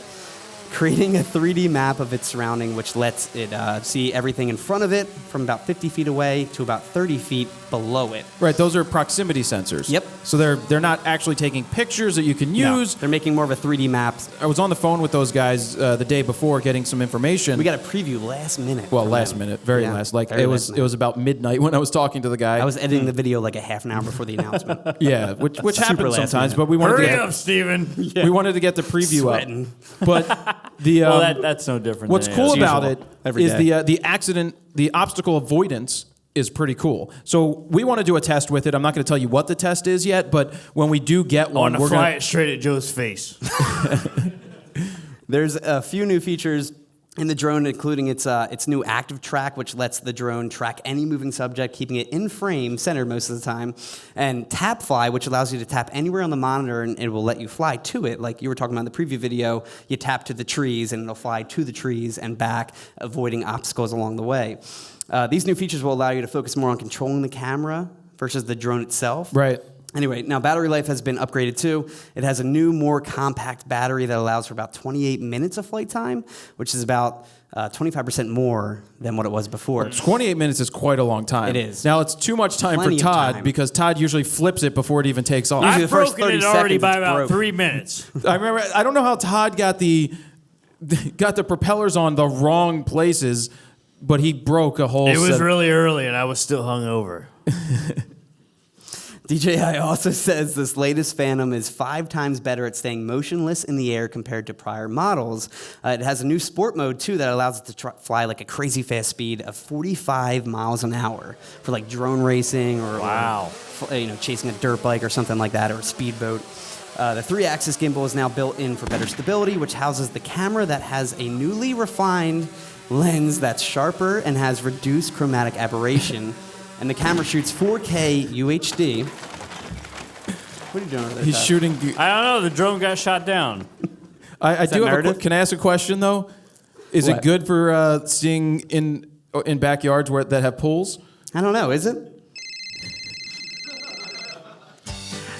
creating a 3D map of its surrounding, which lets it see everything in front of it from about 50 feet away to about 30 feet below it. Right, those are proximity sensors. Yep. So they're not actually taking pictures that you can No, use. they're making more of a 3D map. I was on the phone with those guys the day before getting some information. We got a preview last minute. well, from last them. minute, very Yeah, last. Like very it last was about midnight when I was talking to the guy. I was editing the video like a half an hour before the announcement. yeah, which Super happens last sometimes, minute. but we wanted Hurry to up, Steven. we wanted to get the preview Sweating. up. But the Well, that's no different. what's than cool any other. about it Every is day. the obstacle avoidance is pretty cool. So we want to do a test with it. I'm not going to tell you what the test is yet, but when we do get I one, want to we're fly going it straight at Joe's face. There's a few new features in the drone, including its new active track, which lets the drone track any moving subject, keeping it in frame, centered most of the time, and tap fly, which allows you to tap anywhere on the monitor and it will let you fly to it. Like you were talking about in the preview video, you tap to the trees and it'll fly to the trees and back, avoiding obstacles along the way. These new features will allow you to focus more on controlling the camera versus the drone itself. Right. Anyway, now battery life has been upgraded too. It has a new, more compact battery that allows for about 28 minutes of flight time, which is about 25% more than what it was before. 28 minutes is quite a long time. It is. Now, it's too much time Plenty for of Todd time. because Todd usually flips it before it even takes off. Usually I've the first broken 30 it already seconds by it's about broke. 3 minutes. I remember, I don't know how Todd got the propellers on the wrong places, but he broke a whole It was set. really early, and I was still hungover. DJI also says this latest Phantom is 5 times better at staying motionless in the air compared to prior models. It has a new sport mode, too, that allows it to fly like a crazy fast speed of 45 miles an hour for like drone racing or, Wow. chasing a dirt bike or something like that, or a speedboat. The 3-axis gimbal is now built in for better stability, which houses the camera that has a newly refined lens that's sharper and has reduced chromatic aberration. And the camera shoots 4K UHD. What are you doing over there, He's Todd? shooting. I don't know. The drone got shot down. I do that have Meredith? can I ask a question, though? Is it What? good for seeing in backyards that have pools? I don't know, is it?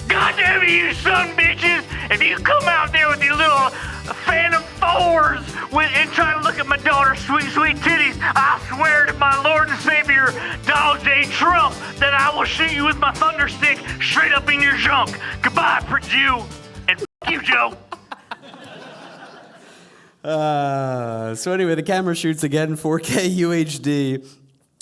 God damn it, you son bitches! If you come out there with your little Phantom 4s and try to look at my daughter's sweet, sweet titties, I swear to my Lord and Savior, Donald J. Trump, that I will shoot you with my thunder stick straight up in your junk. Goodbye, Purdue, and f*** you, Joe. So anyway, the camera shoots again 4K UHD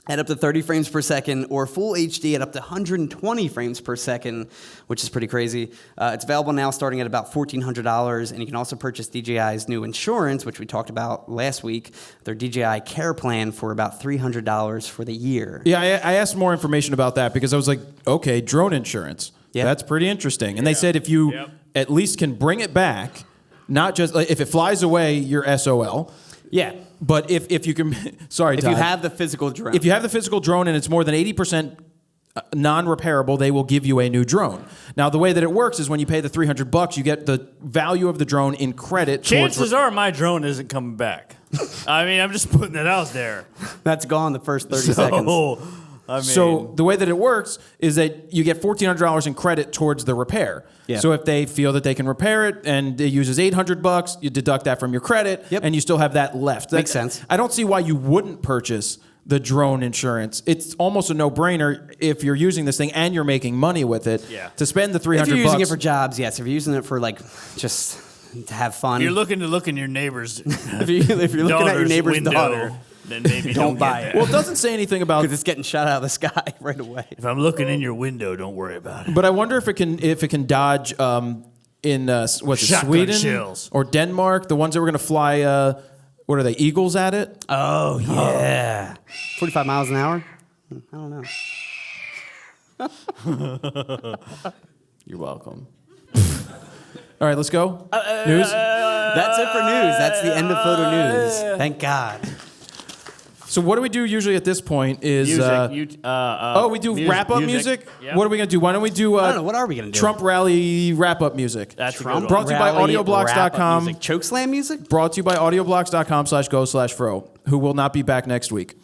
at up to 30 frames per second, or full HD at up to 120 frames per second, which is pretty crazy. It's available now starting at about $1,400, and you can also purchase DJI's new insurance, which we talked about last week, their DJI Care Plan, for about $300 for the year. Yeah, I asked more information about that because I was like, okay, drone insurance. Yeah. That's pretty interesting. And they said if you at least can bring it back, not just like, if it flies away, you're SOL. Yeah. But if you can, sorry, If Todd. you have the physical drone. If you have the physical drone and it's more than 80% non-repairable, they will give you a new drone. Now, the way that it works is when you pay the $300, you get the value of the drone in credit. Chances are my drone isn't coming back. I mean, I'm just putting it out there. That's gone the first 30 seconds. I mean, So the way that it works is that you get $1,400 in credit towards the repair. Yeah. So if they feel that they can repair it and it uses $800, you deduct that from your credit, Yep. and you still have that left. Makes sense. I don't see why you wouldn't purchase the drone insurance. It's almost a no-brainer if you're using this thing and you're making money with it. Yeah. To spend the $300. If you're using it for jobs, yes. If you're using it for like just to have fun, you're looking to look in your neighbor's if you're looking at your daughter's neighbor's window, daughter, then maybe don't don't buy get it. that. Well, it doesn't say anything about. because it's getting shot out of the sky right away. If I'm looking in your window, don't worry about it. But I wonder if it can dodge in what's it, Shotgun Sweden shells. or Denmark, the ones that were going to fly. What are they? Eagles at it? Oh yeah, 45 miles an hour. I don't know. You're welcome. All right, let's go. News. That's it for news. That's the end of photo news. Thank God. So what do we do usually at this point? Is we do wrap-up music. Yep. What are we gonna do? Why don't we do? I don't know. What are we gonna do? Trump rally wrap-up music. That's a good Trump one. Brought to you by rally AudioBlocks.com. wrap-up music. Chokeslam music. Brought to you by AudioBlocks.com/go/fro, who will not be back next week.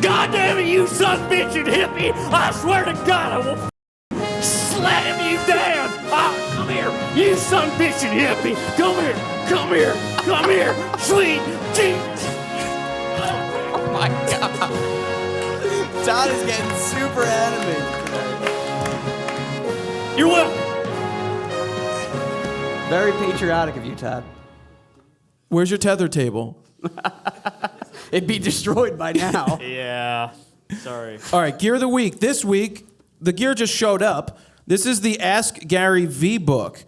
God damn it, you son bitch and hippie! I swear to God, I will slam you down! Come here, you son bitch and hippie! Come here, come here, come here, sweet Jesus! my God. Todd is getting super animated today. You're welcome. Very patriotic of you, Todd. Where's your tether table? It'd be destroyed by now. Yeah. Sorry. All right, Gear of the Week. This week, the gear just showed up. This is the Ask Gary V book.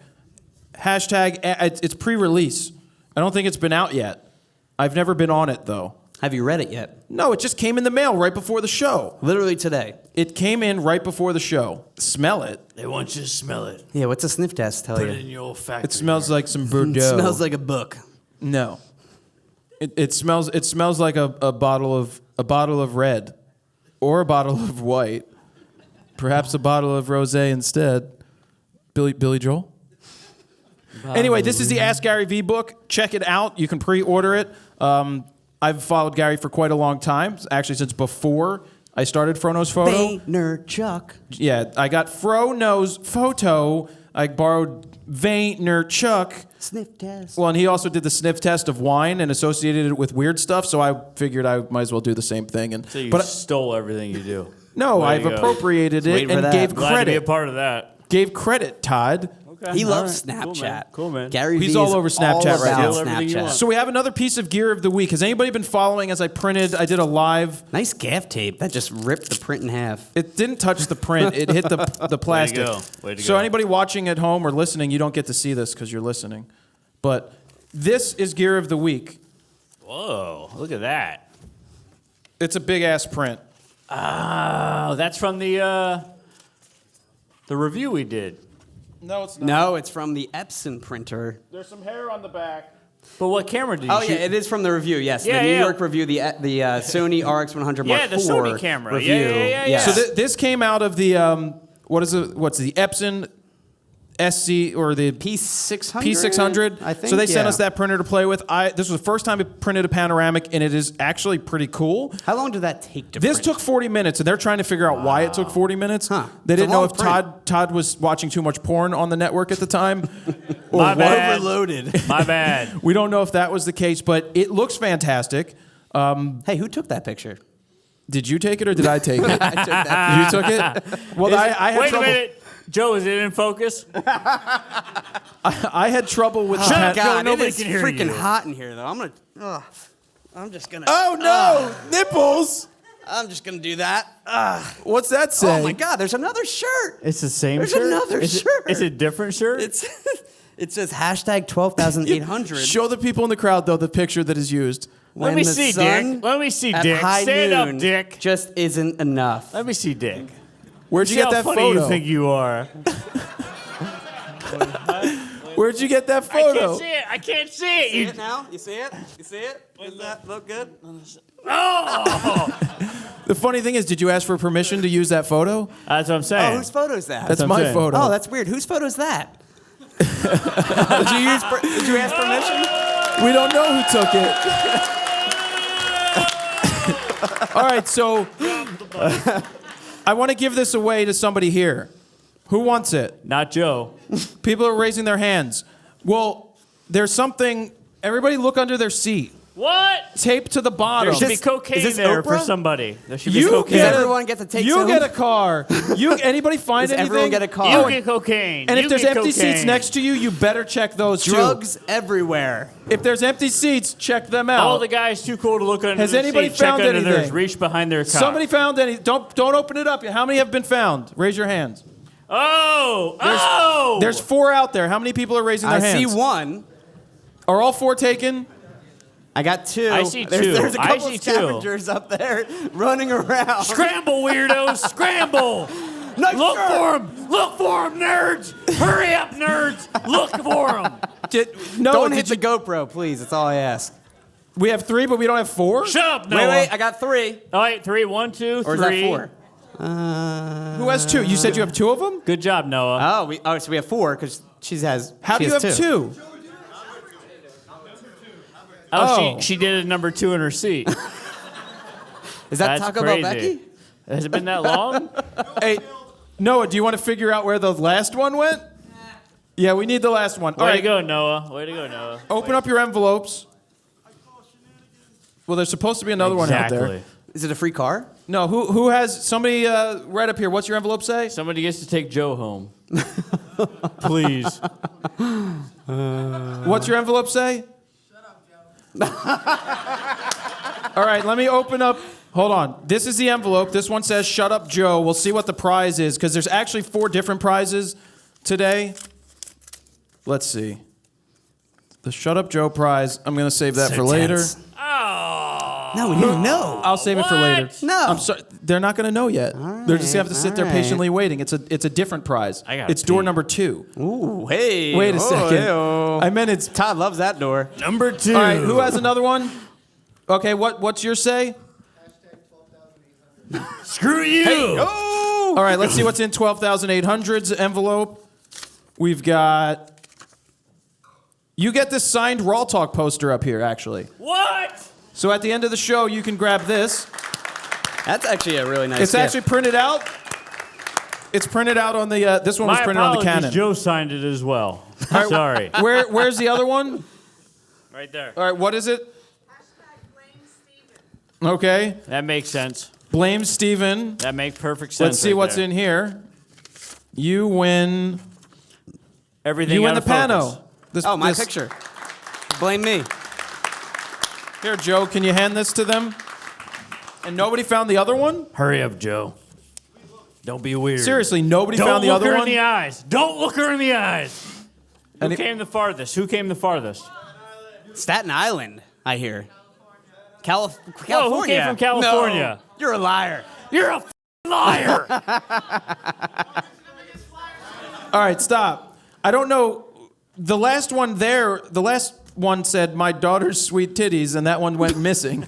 Hashtag, it's pre-release. I don't think it's been out yet. I've never been on it, though. Have you read it yet? No, it just came in the mail right before the show. Literally today. It came in right before the show. Smell it. They want you to smell it. Yeah, what's a sniff test tell Put it you? in your olfactory. It smells like some Bordeaux. It smells like a book. No. It smells like a bottle of red, or a bottle of white, perhaps a bottle of rosé instead. Billy Joel. Anyway, this is the Ask Gary V book. Check it out. You can pre-order it. I've followed Gary for quite a long time, actually since before I started Fro Knows Photo. Vaynerchuk. Yeah, I got Fro Knows Photo. I borrowed Vaynerchuk. Sniff test. Well, and he also did the sniff test of wine and associated it with weird stuff, so I figured I might as well do the same thing. And So you stole everything you do. no, Way I've to go. appropriated it waiting for and that. gave Glad to be a credit. part of that. Gave credit, Todd. Okay. He loves All right. Snapchat. Cool, man. Gary He's V all is over Snapchat all right about now. Steal everything you Snapchat. want. So we have another piece of gear of the week. Has anybody been following as I did a live? Nice gaff tape. That just ripped the print in half. It didn't touch the print. It hit the plastic. Way to So go. anybody watching at home or listening, you don't get to see this because you're listening. But this is gear of the week. Whoa, look at that. It's a big ass print. Oh, that's from the review we did. No, it's not. No, it's from the Epson printer. There's some hair on the back. But what camera did you Oh shoot? yeah, it is from the review. Yes, Yeah, the New yeah. York review, the Sony RX100 Mark Yeah, the IV Sony camera. review. Yeah. So this came out of the what's the Epson SC or the P600. P600. I think. So they sent yeah. us that printer to play with. This was the first time I printed a panoramic, and it is actually pretty cool. How long did that take to This print? took 40 minutes, and they're trying to figure out why it took 40 minutes. Huh. They It's a didn't know long if print. Todd was watching too much porn on the network at the time. or My what. bad. Overloaded. My bad. We don't know if that was the case, but it looks fantastic. Hey, who took that picture? Did you take it or did I take it? I took that. You took it? Well, I had Wait trouble. a minute. Joe, is it in focus? I had trouble with the Shut up, pan- Joe, God, nobody it is can hear freaking you. hot in here, though. I'm just gonna. Oh no, nipples! I'm just gonna do that. What's that say? Oh my God, there's another shirt. It's the same There's shirt? another Is shirt. It's a different shirt? It says hashtag 12,800. Show the people in the crowd though the picture that is used. Let when me the see, sun Dick. Let me see, at Dick. high Stand noon up, Dick. Just isn't enough. Let me see, Dick. Where'd you See get how that funny photo? you think you are. Where'd you get that I photo? can't see it. I can't see it. See You- it now? You see it? You see it? Does that look good? The funny thing is, did you ask for permission to use that photo? That's what I'm Oh, saying. whose photo is that? That's what I'm my saying. photo. Oh, that's weird. Whose photo is that? Did you ask permission? We don't know who took it. All right, so I want to give this away to somebody here. Who wants it? Not Joe. People are raising their hands. Well, there's something. Everybody look under their seat. What? Tape to the bottom. There should be Is cocaine this there for Oprah? somebody. There should be You cocaine. Does get everyone get to take You some? get a car. Anybody find Does anything? everyone get a car? You Oh, get cocaine. and if You there's get empty cocaine. seats next to you, you better check those Drugs everywhere. too. If there's empty seats, check them out. All the guys too cool to look under Has their anybody seat. Check found under theirs. anything? Reach behind their cock. Somebody found any? Don't open it up yet. How many have been found? Raise your hands. Oh! There's 4 out there. How many people are raising their I see hands? one. Are all 4 taken? I got 2. I see There's, 2. There's a I couple see of 2. scavengers up there running around. Scramble, weirdos! Scramble! Nice Look shirt. for him! Look for him, nerds! Hurry up, nerds! Look for him! Don't hit the GoPro, please. That's all I ask. We have 3, but we don't have 4? Shut up, Noah! Wait, I got 3. All right, 3, 1, 2, 3. Or is that 4? Who has 2? You said you have 2 of them? Good job, Noah. So we have 4 because she has. How do she you have has 2? Oh, she did a number 2 in her seat. Is that That's Taco Bell crazy. Becky? Has it been that long? Hey, Noah, do you want to figure out where the last one went? Yeah, we need the last one. All Way right, to go, Noah. Way to go, Noah. open up your envelopes. Well, there's supposed to be another one out there. Exactly. Is it a free car? No, who has somebody right up here? What's your envelope say? Somebody gets to take Joe home. Please. What's your envelope say? Shut up, Joe. All right, let me open up. Hold on. This is the envelope. This one says "Shut Up, Joe." We'll see what the prize is because there's actually 4 different prizes today. Let's see. The "Shut Up, Joe" prize. I'm going to save that for later. Oh. No, we didn't know. I'll save it for later. No. I'm sorry. They're not going to know yet. They're just going to have to sit there patiently waiting. It's a different prize. It's door number 2. Ooh, hey. Wait a second. Hey-oh. I meant it's Todd loves that door. Number 2. All right, who has another one? Okay, what's your say? Screw you. Hey, oh! All right, let's see what's in 12,800's envelope. We've got... You get this signed RAWtalk poster up here, actually. What? So at the end of the show, you can grab this. That's actually a really nice It's gift. actually printed out. It's printed out on the... this one was My printed on the apologies, Canon. Joe signed it as well. Sorry. Where's the other one? Right there. All right, what is it? Okay. That makes sense. Blame Steven. That makes perfect sense. Let's see what's in here. You win... Everything You win out the of focus. pano. This, Oh, my this- picture. Blame me. Here, Joe, can you hand this to them? And nobody found the other one? Hurry up, Joe. Don't be weird. Seriously, nobody Don't found the look other her one? in the eyes. Don't look her in the eyes. And Who came the farthest? Who came the farthest? Staten Island, I hear. California. Oh, who came from California? No, you're a liar. You're a liar. All right, stop. I don't know. The last one there, the last one said, "My daughter's sweet titties," and that one went missing.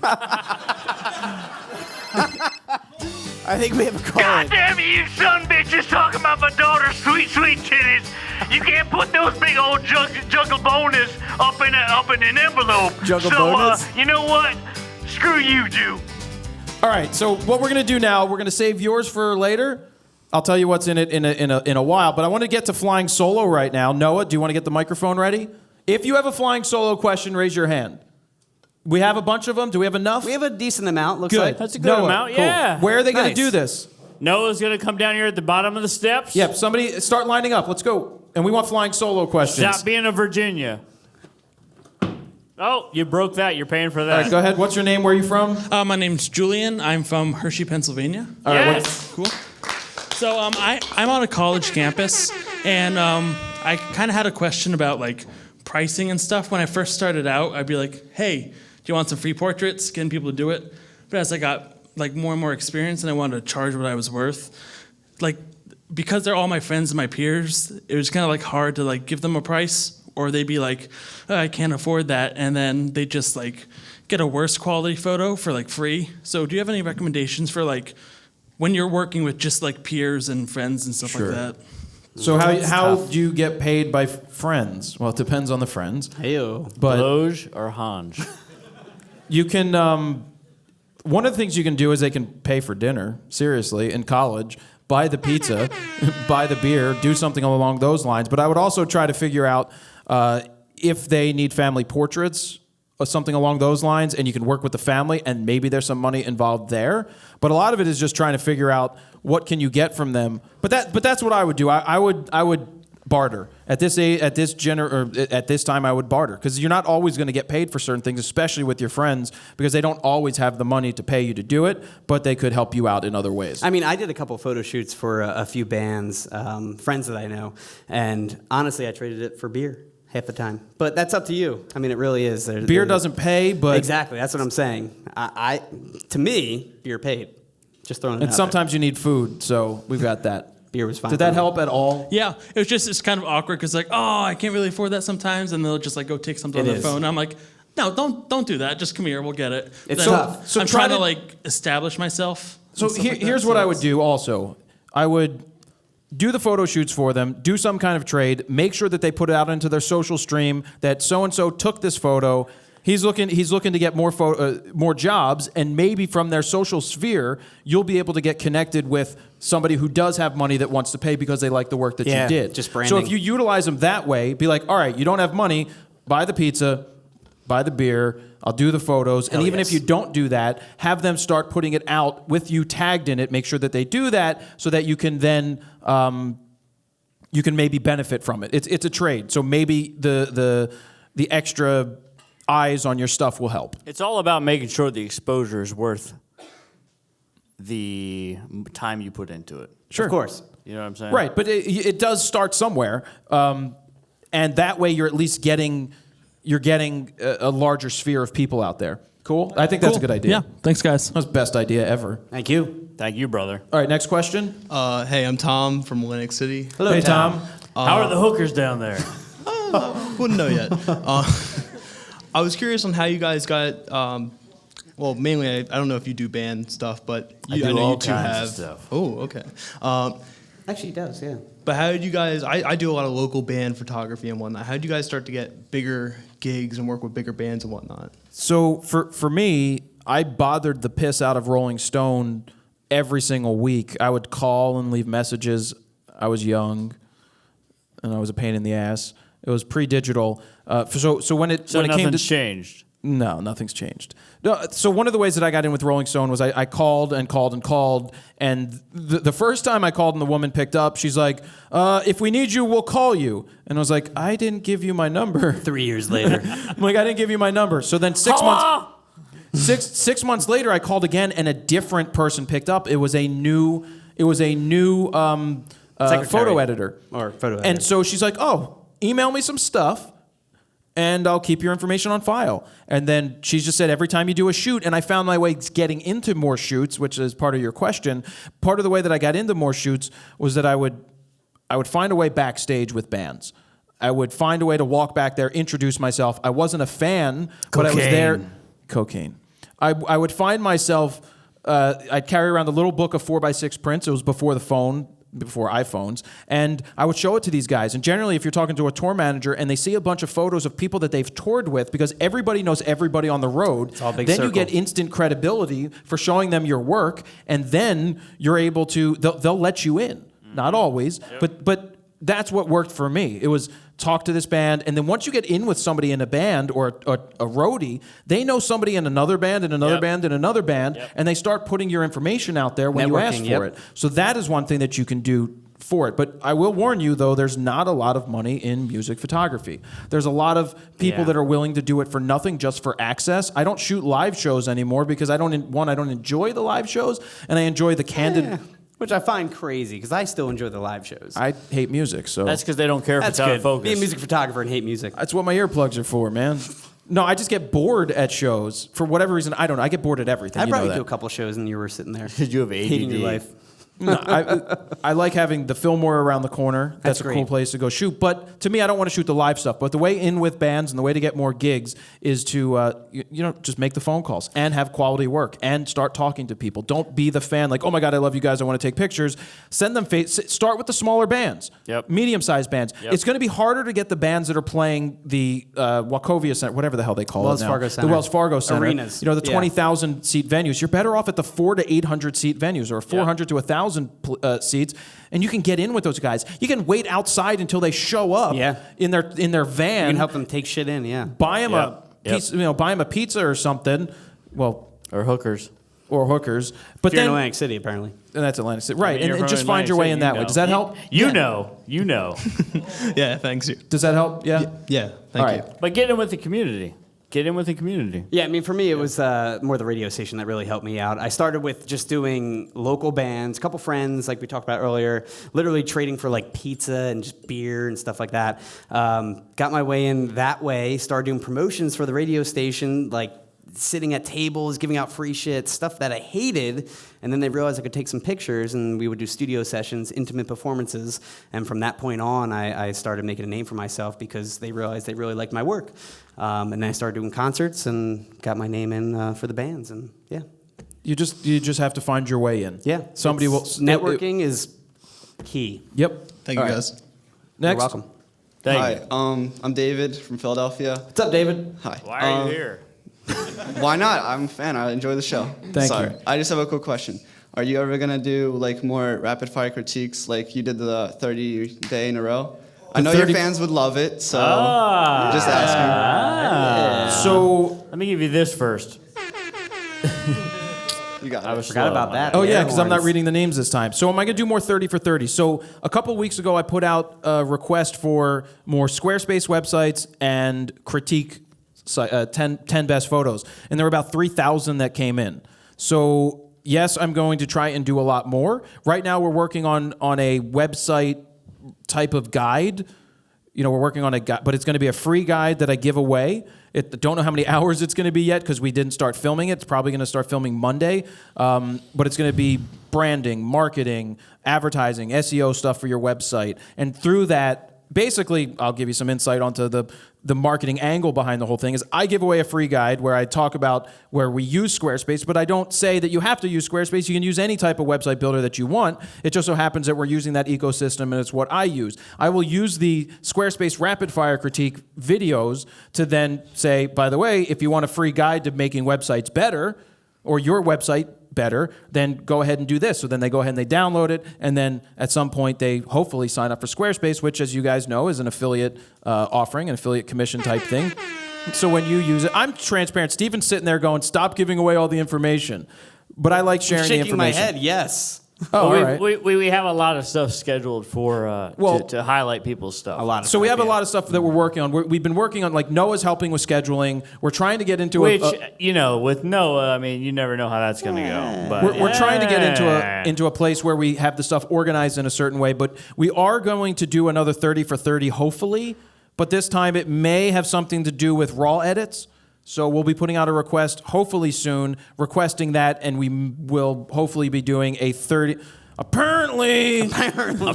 I think we have a call. God damn you son bitches talking about my daughter's sweet, sweet titties. You can't put those big old juggle bonus up in an envelope. Juggle so, bonus? you know what? Screw you, Jew. All right, so what we're gonna do now, we're gonna save yours for later. I'll tell you what's in it in a while, but I want to get to flying solo right now. Noah, do you want to get the microphone ready? If you have a flying solo question, raise your hand. We have a bunch of them. Do we have enough? We have a decent amount, looks Good. like. That's a good Noah, amount, cool. yeah. Where are they going to Nice. do this? Noah's going to come down here at the bottom of the steps. Yep, somebody start lining up. Let's go. And we want flying solo questions. Stop being a Virginia. Oh, you broke that. You're paying for that. All right, go ahead. What's your name? Where are you from? My name's Julian. I'm from Hershey, Pennsylvania. All right, Yes. Cool. So I'm on a college campus, and I kind of had a question about like pricing and stuff. When I first started out, I'd be like, "Hey, do you want some free portraits?" Getting people to do it. But as I got like more and more experience, and I wanted to charge what I was worth, like because they're all my friends and my peers, it was kind of like hard to like give them a price, or they'd be like, oh, "I can't afford that," and then they just like get a worse quality photo for like free. So do you have any recommendations for like when you're working with just like peers and friends and stuff Sure. like that? So how do you get paid by friends? Well, it depends on the friends. Ew. But Loge or Hanj? you can, one of the things you can do is they can pay for dinner, seriously, in college. Buy the pizza, buy the beer, do something along those lines. But I would also try to figure out if they need family portraits or something along those lines, and you can work with the family, and maybe there's some money involved there. But a lot of it is just trying to figure out what can you get from them. But that's what I would do. I would barter at this time. I would barter because you're not always going to get paid for certain things, especially with your friends, because they don't always have the money to pay you to do it, but they could help you out in other ways. I mean, I did a couple photo shoots for a few bands, friends that I know, and honestly, I traded it for beer half the time. But that's up to you. I mean, it really is. Beer doesn't pay, but exactly. That's what I'm saying. To me, beer paid. Just throwing it and out sometimes you need food, so we've got that. there. Beer was fine. Did for that me. help at all? Yeah, it's kind of awkward because like, oh, I can't really afford that sometimes, and they'll just like go take something on their is. phone. I'm like, no, don't do that. Just come here, we'll get it. It's Then tough. So I'm try trying to to- like establish myself. So and stuff like that, here's so what I would it's- do also. I would do the photo shoots for them, do some kind of trade, make sure that they put it out into their social stream that so-and-so took this photo. He's looking to get more jobs, and maybe from their social sphere, you'll be able to get connected with somebody who does have money that wants to pay because they like the work that Yeah, you did. just So branding. if you utilize them that way, be like, all right, you don't have money, buy the pizza, buy the beer, I'll do the photos, and even yes. if you don't do that, have them start putting it out with you tagged in it. Make sure that they do that so that you can then you can maybe benefit from it. It's a trade, so maybe the extra eyes on your stuff will help. It's all about making sure the exposure is worth the time you put into it. Sure, Of course. You know what I'm saying? right, but it does start somewhere, and that way you're at least getting a larger sphere of people out there. Cool. I think that's a good idea. Yeah. Thanks, guys. That's the best idea ever. Thank you. Thank you, brother. All right, next question. Hey, I'm Tom from Atlantic City. Hello, Hey, Tom. How are the hookers down there? Wouldn't know yet. I was curious on how you guys got. Well, mainly, I don't know if you do band stuff, but I do know all you two kinds of have. stuff. Oh, okay. Actually, he does, yeah. But how did you guys? I do a lot of local band photography and whatnot. How did you guys start to get bigger gigs and work with bigger bands and whatnot? So for me, I bothered the piss out of Rolling Stone every single week. I would call and leave messages. I was young, and I was a pain in the ass. It was pre-digital. So when it came to nothing's changed. No, nothing's changed. No, so one of the ways that I got in with Rolling Stone was I called and called and called, and the first time I called and the woman picked up, she's like, if we need you, we'll call you. And I was like, I didn't give you my number. 3 years later. I'm like, I didn't give you my number. So then 6 months... Six months later, I called again, and a different person picked up. It was a new photo editor. Or photo editor. And so she's like, "Oh, email me some stuff, and I'll keep your information on file." And then she just said, every time you do a shoot, and I found my way getting into more shoots, which is part of your question. Part of the way that I got into more shoots was that I would find a way backstage with bands. I would find a way to walk back there, introduce myself. I wasn't a fan, but I was there. Cocaine. I would find myself, I'd carry around a little book of 4x6 prints. It was before the phone, before iPhones. And I would show it to these guys. And generally, if you're talking to a tour manager and they see a bunch of photos of people that they've toured with, because everybody knows everybody on the road, It's all big then circle. you get instant credibility for showing them your work. And then you're able to, they'll let you in. Not always, but that's what worked for me. It was talk to this band, and then once you get in with somebody in a band or a roadie, they know somebody in another band and another band and another band, and they start putting your information out there when you ask for it. So that is one thing that you can do for it. But I will warn you, though, there's not a lot of money in music photography. There's a lot of people that are willing to do it for nothing, just for access. I don't shoot live shows anymore because I don't enjoy the live shows, and I enjoy the candid... Which I find crazy, because I still enjoy the live shows. I hate music, so... That's because they don't care if That's it's out good. of focus. Be a music photographer and hate music. That's what my earplugs are for, man. No, I just get bored at shows. For whatever reason, I don't know. I get bored at everything. I you brought know you to a that. couple shows and you were sitting there. Did you have ADD? Hating your life. No, I like having the Fillmore around the corner. That's a great. cool place to go shoot. But to me, I don't want to shoot the live stuff. But the way in with bands and the way to get more gigs is to just make the phone calls and have quality work and start talking to people. Don't be the fan like, oh my God, I love you guys, I want to take pictures. Send them start with the smaller bands, medium-sized bands. Yep. It's going to be harder to get the bands that are playing the Wachovia Center, whatever the hell they call Wells it now. Fargo Center. The Wells Fargo Center. Arenas. You know, the Yeah. 20,000 seat venues. You're better off at the 400 to 800 seat venues or 400 to 1,000 seats, and you can get in with those guys. You can wait outside until they show up in their van. You can help them take shit in, yeah. Buy them a piece, buy them a pizza or something. Well, or hookers. Or hookers. But If you're then in Atlantic City, apparently. And that's Atlantic City. Right, I mean, and you're just from find your way in that way. Does that help? You know. Yeah, thanks. Does that help? Yeah? Yeah, thank you. But get in with the community. Get in with the community. Yeah, I mean, for me, it was more the radio station that really helped me out. I started with just doing local bands, a couple friends, like we talked about earlier, literally trading for like pizza and just beer and stuff like that. Got my way in that way, started doing promotions for the radio station, like sitting at tables, giving out free shit, stuff that I hated. And then they realized I could take some pictures, and we would do studio sessions, intimate performances. And from that point on, I started making a name for myself because they realized they really liked my work. And then I started doing concerts and got my name in for the bands. And yeah. You just have to find your way in. Yeah. Somebody will. Networking is key. Yep. Thank you, guys. Next. You're welcome. Thank you. Hi, I'm David from Philadelphia. What's up, David? Hi. Why are you here? Why not? I'm a fan. I enjoy the show. Thank Sorry. you. I just have a quick question. Are you ever gonna do like more rapid fire critiques like you did the 30 day in a row? I know your fans would love it, so just asking. So let me give you this first. You got it. I forgot about that. Oh, The yeah, air because I'm not horns. reading the names this time. So am I going to do more 30 for 30? So a couple weeks ago, I put out a request for more Squarespace websites and critique 10 best photos. And there were about 3,000 that came in. So yes, I'm going to try and do a lot more. Right now, we're working on a website type of guide. You know, we're working on a guide, but it's going to be a free guide that I give away. Don't know how many hours it's going to be yet because we didn't start filming it. It's probably going to start filming Monday. But it's going to be branding, marketing, advertising, SEO stuff for your website. And through that, basically, I'll give you some insight onto the marketing angle behind the whole thing is I give away a free guide where I talk about where we use Squarespace, but I don't say that you have to use Squarespace. You can use any type of website builder that you want. It just so happens that we're using that ecosystem and it's what I use. I will use the Squarespace rapid fire critique videos to then say, by the way, if you want a free guide to making websites better or your website better, then go ahead and do this. So then they go ahead and they download it, and then at some point they hopefully sign up for Squarespace, which, as you guys know, is an affiliate offering, an affiliate commission type thing. So when you use it, I'm transparent. Steven's sitting there going, stop giving away all the information. But I like sharing the information. Shaking my head, yes. Oh, Well, all right. we have a lot of stuff scheduled for to highlight people's stuff. A lot of So we stuff, have a lot of stuff that we're working on. We've been working on, like, Noah's helping with scheduling. We're trying to get into Which, with Noah, I mean, you never know how that's going to go. But We're trying to get into a place where we have the stuff organized in a certain way, but we are going to do another 30 for 30, hopefully. But this time it may have something to do with raw edits. So we'll be putting out a request, hopefully soon, requesting that, and we will hopefully be doing a 30. Apparently, my grandpa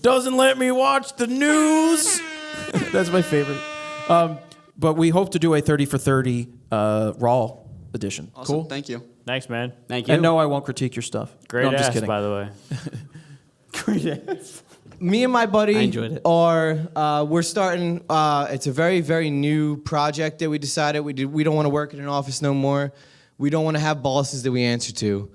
doesn't let me watch the news. That's my favorite. But we hope to do a 30 for 30 raw edition. Awesome. Cool. Thank you. Thanks, man. Thank you. And no, I won't critique your stuff. Great no, I'm ass, just kidding. by the way. Great ass. Me and my buddy I enjoyed it. we're starting. It's a very, very new project that we decided we don't want to work in an office no more. We don't want to have bosses that we answer to,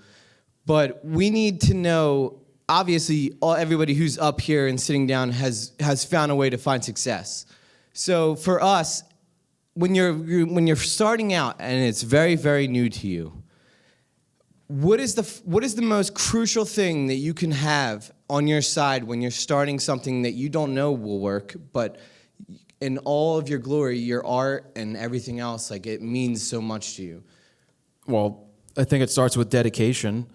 but we need to know. Obviously, everybody who's up here and sitting down has found a way to find success. So for us, when you're starting out and it's very, very new to you, what is the most crucial thing that you can have on your side when you're starting something that you don't know will work, but in all of your glory, your art and everything else, like, it means so much to you? Well, I think it starts with dedication.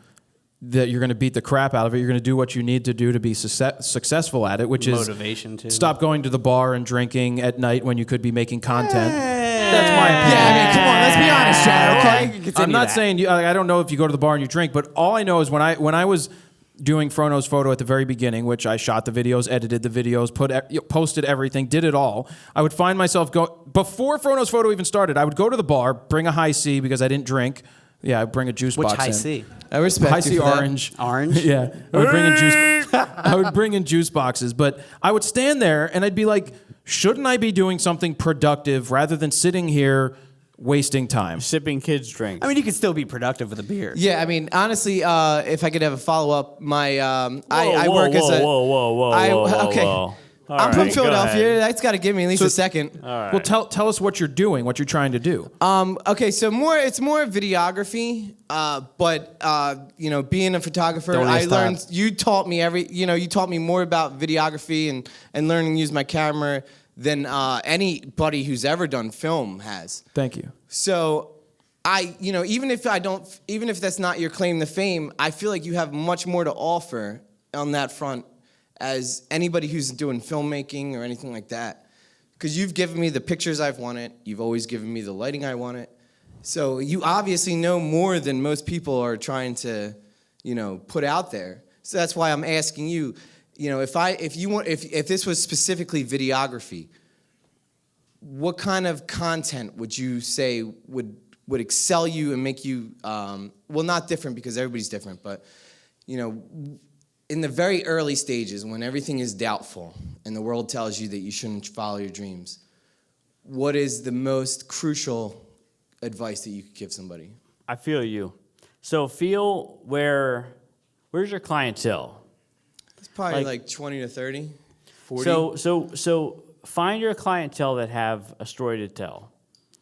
That you're going to beat the crap out of it. You're going to do what you need to do to be successful at it, which is motivation too. Stop going to the bar and drinking at night when you could be making content. That's my opinion. Yeah, I mean, come on, let's be honest, Chad. Okay. I'm not saying I don't know if you go to the bar and you drink, but all I know is when I was doing Frono's photo at the very beginning, which I shot the videos, edited the videos, posted everything, did it all. I would find myself before Frono's photo even started. I would go to the bar, bring a high C because I didn't drink. Yeah, I'd bring a juice box. Which high in. C? I respect High you C for that. orange. Orange? Yeah, I would bring in juice. I would bring in juice boxes, but I would stand there and I'd be like, shouldn't I be doing something productive rather than sitting here wasting time? Sipping kids' drinks. I mean, you could still be productive with a beer. Yeah, I mean, honestly, if I could have a follow-up, I work as a... Whoa. Okay. All I'm from right, go Philadelphia. ahead. That's got to give me at least a second. All right. Well, tell us what you're doing, what you're trying to do. Okay, so it's more videography, but being a photographer, Don't I stop. learned. You taught me more about videography and learning to use my camera than anybody who's ever done film has. Thank you. So even if that's not your claim to fame, I feel like you have much more to offer on that front as anybody who's doing filmmaking or anything like that. Because you've given me the pictures I've wanted, you've always given me the lighting I wanted. So you obviously know more than most people are trying to, put out there. So that's why I'm asking you, if this was specifically videography, what kind of content would you say would excel you and make you, not different because everybody's different, but, in the very early stages when everything is doubtful and the world tells you that you shouldn't follow your dreams, what is the most crucial advice that you could give somebody? I feel you. So where's your clientele? It's probably like 20 to 30, 40. So find your clientele that have a story to tell,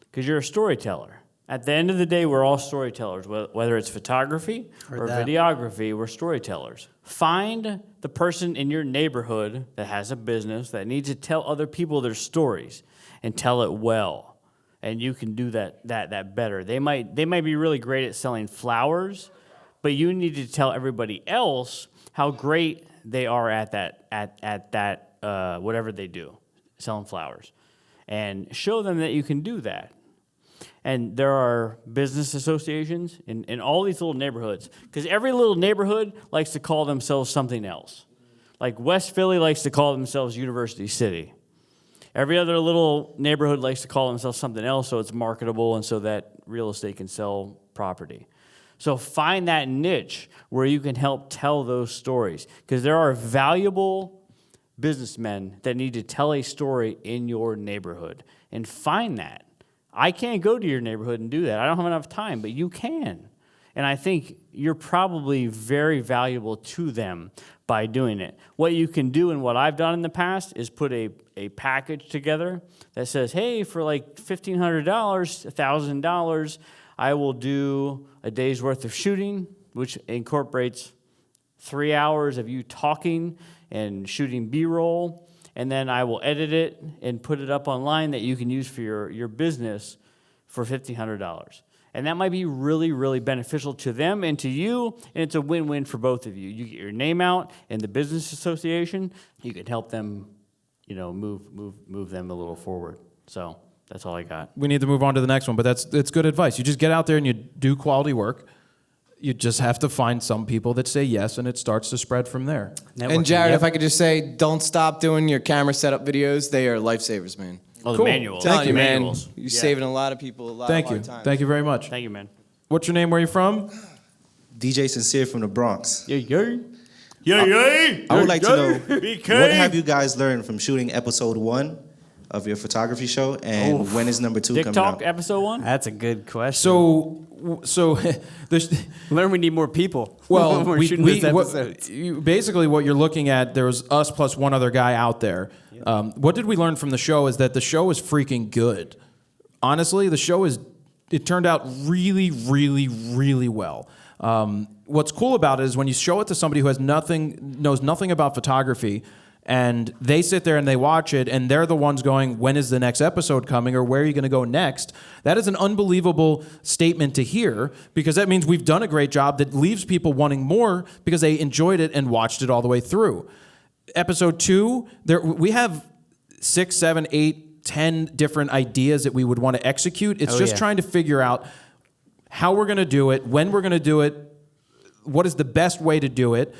because you're a storyteller. At the end of the day, we're all storytellers. Whether it's photography or videography, we're storytellers. Find the person in your neighborhood that has a business that needs to tell other people their stories and tell it well. And you can do that better. They might be really great at selling flowers, but you need to tell everybody else how great they are at that whatever they do, selling flowers, and show them that you can do that. And there are business associations in all these little neighborhoods, because every little neighborhood likes to call themselves something else. Like West Philly likes to call themselves University City. Every other little neighborhood likes to call themselves something else so it's marketable and so that real estate can sell property. So find that niche where you can help tell those stories, because there are valuable businessmen that need to tell a story in your neighborhood, and find that. I can't go to your neighborhood and do that. I don't have enough time, but you can. And I think you're probably very valuable to them by doing it. What you can do and what I've done in the past is put a package together that says, hey, for like $1,500, $1,000, I will do a day's worth of shooting, which incorporates 3 hours of you talking and shooting B-roll. And then I will edit it and put it up online that you can use for your business for $1,500. And that might be really, really beneficial to them and to you, and it's a win-win for both of you. You get your name out in the business association. You can help them, move them a little forward. So that's all I got. We need to move on to the next one, but it's good advice. You just get out there and you do quality work. You just have to find some people that say yes, and it starts to spread from there. And Jared, if I could just say, don't stop doing your camera setup videos. They are lifesavers, man. Oh, cool. the manuals. Telling you, man, manuals. you're saving a lot of people a lot Thank of you. hard times. Thank you very much. Thank you, man. What's your name? Where are you from? DJ Sincere from the Bronx. Yay, yay. Yay, yay. I would like to know, BK. what have you guys learned from shooting episode 1 of your photography show, and when is number 2 Dick coming Talk out? episode 1? That's a good question. So there's... Learn we need more people. Well, when we're shooting these episodes. Basically what you're looking at, there was us plus one other guy out there. What did we learn from the show is that the show is freaking good. Honestly, the show it turned out really, really, really well. What's cool about it is when you show it to somebody who knows nothing about photography, and they sit there and they watch it, and they're the ones going, when is the next episode coming, or where are you going to go next? That is an unbelievable statement to hear, because that means we've done a great job that leaves people wanting more because they enjoyed it and watched it all the way through. Episode 2, we have 6, 7, 8, 10 different ideas that we would want to execute. It's trying to figure out how we're going to do it, when we're going to do it, what is the best way to do it.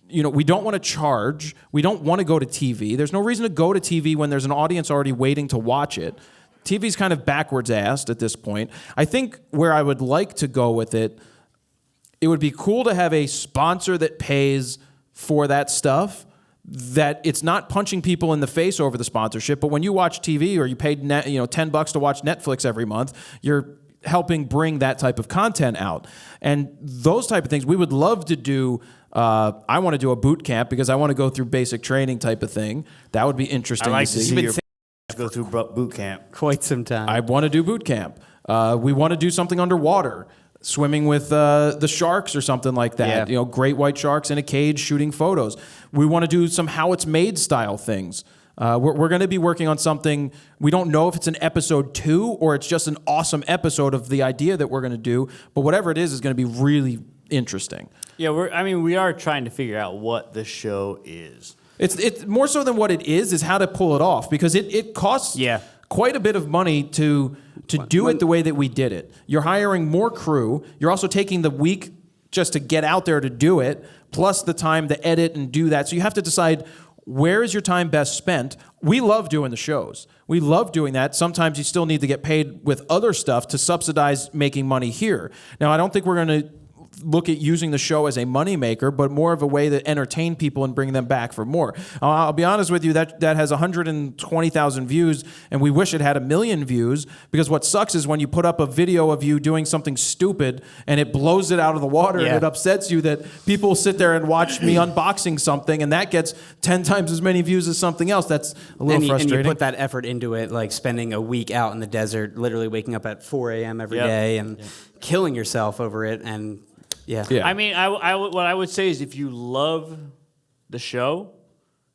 We don't want to charge. We don't want to go to TV. There's no reason to go to TV when there's an audience already waiting to watch it. TV's kind of backwards assed at this point. I think where I would like to go with it would be cool to have a sponsor that pays for that stuff, that it's not punching people in the face over the sponsorship, but when you watch TV or you paid $10 to watch Netflix every month, you're helping bring that type of content out. And those type of things we would love to do. I want to do a boot camp because I want to go through basic training type of thing. That would be interesting. I like to see your go through boot camp. Quite some time. I want to do boot camp. We want to do something underwater, swimming with the sharks or something like that. Yeah. Great white sharks in a cage shooting photos. We want to do some how it's made style things. We're going to be working on something. We don't know if it's an episode 2 or it's just an awesome episode of the idea that we're going to do. But whatever it is going to be really interesting. Yeah, we are trying to figure out what the show is. It's more so than what it is how to pull it off, because it costs quite a bit of money to do it the way that we did it. You're hiring more crew. You're also taking the week just to get out there to do it, plus the time to edit and do that. So you have to decide, where is your time best spent? We love doing the shows. We love doing that. Sometimes you still need to get paid with other stuff to subsidize making money here. Now, I don't think we're going to look at using the show as a moneymaker, but more of a way to entertain people and bring them back for more. I'll be honest with you, that has 120,000 views, and we wish it had 1 million views, because what sucks is when you put up a video of you doing something stupid and it blows it out of the water and it upsets you, that people sit there and watch me unboxing something, and that gets 10 times as many views as something else. That's a little frustrating. And you put that effort into it, like spending a week out in the desert, literally waking up at 4 a.m. every day and killing yourself over it. And I mean, what I would say is, if you love the show,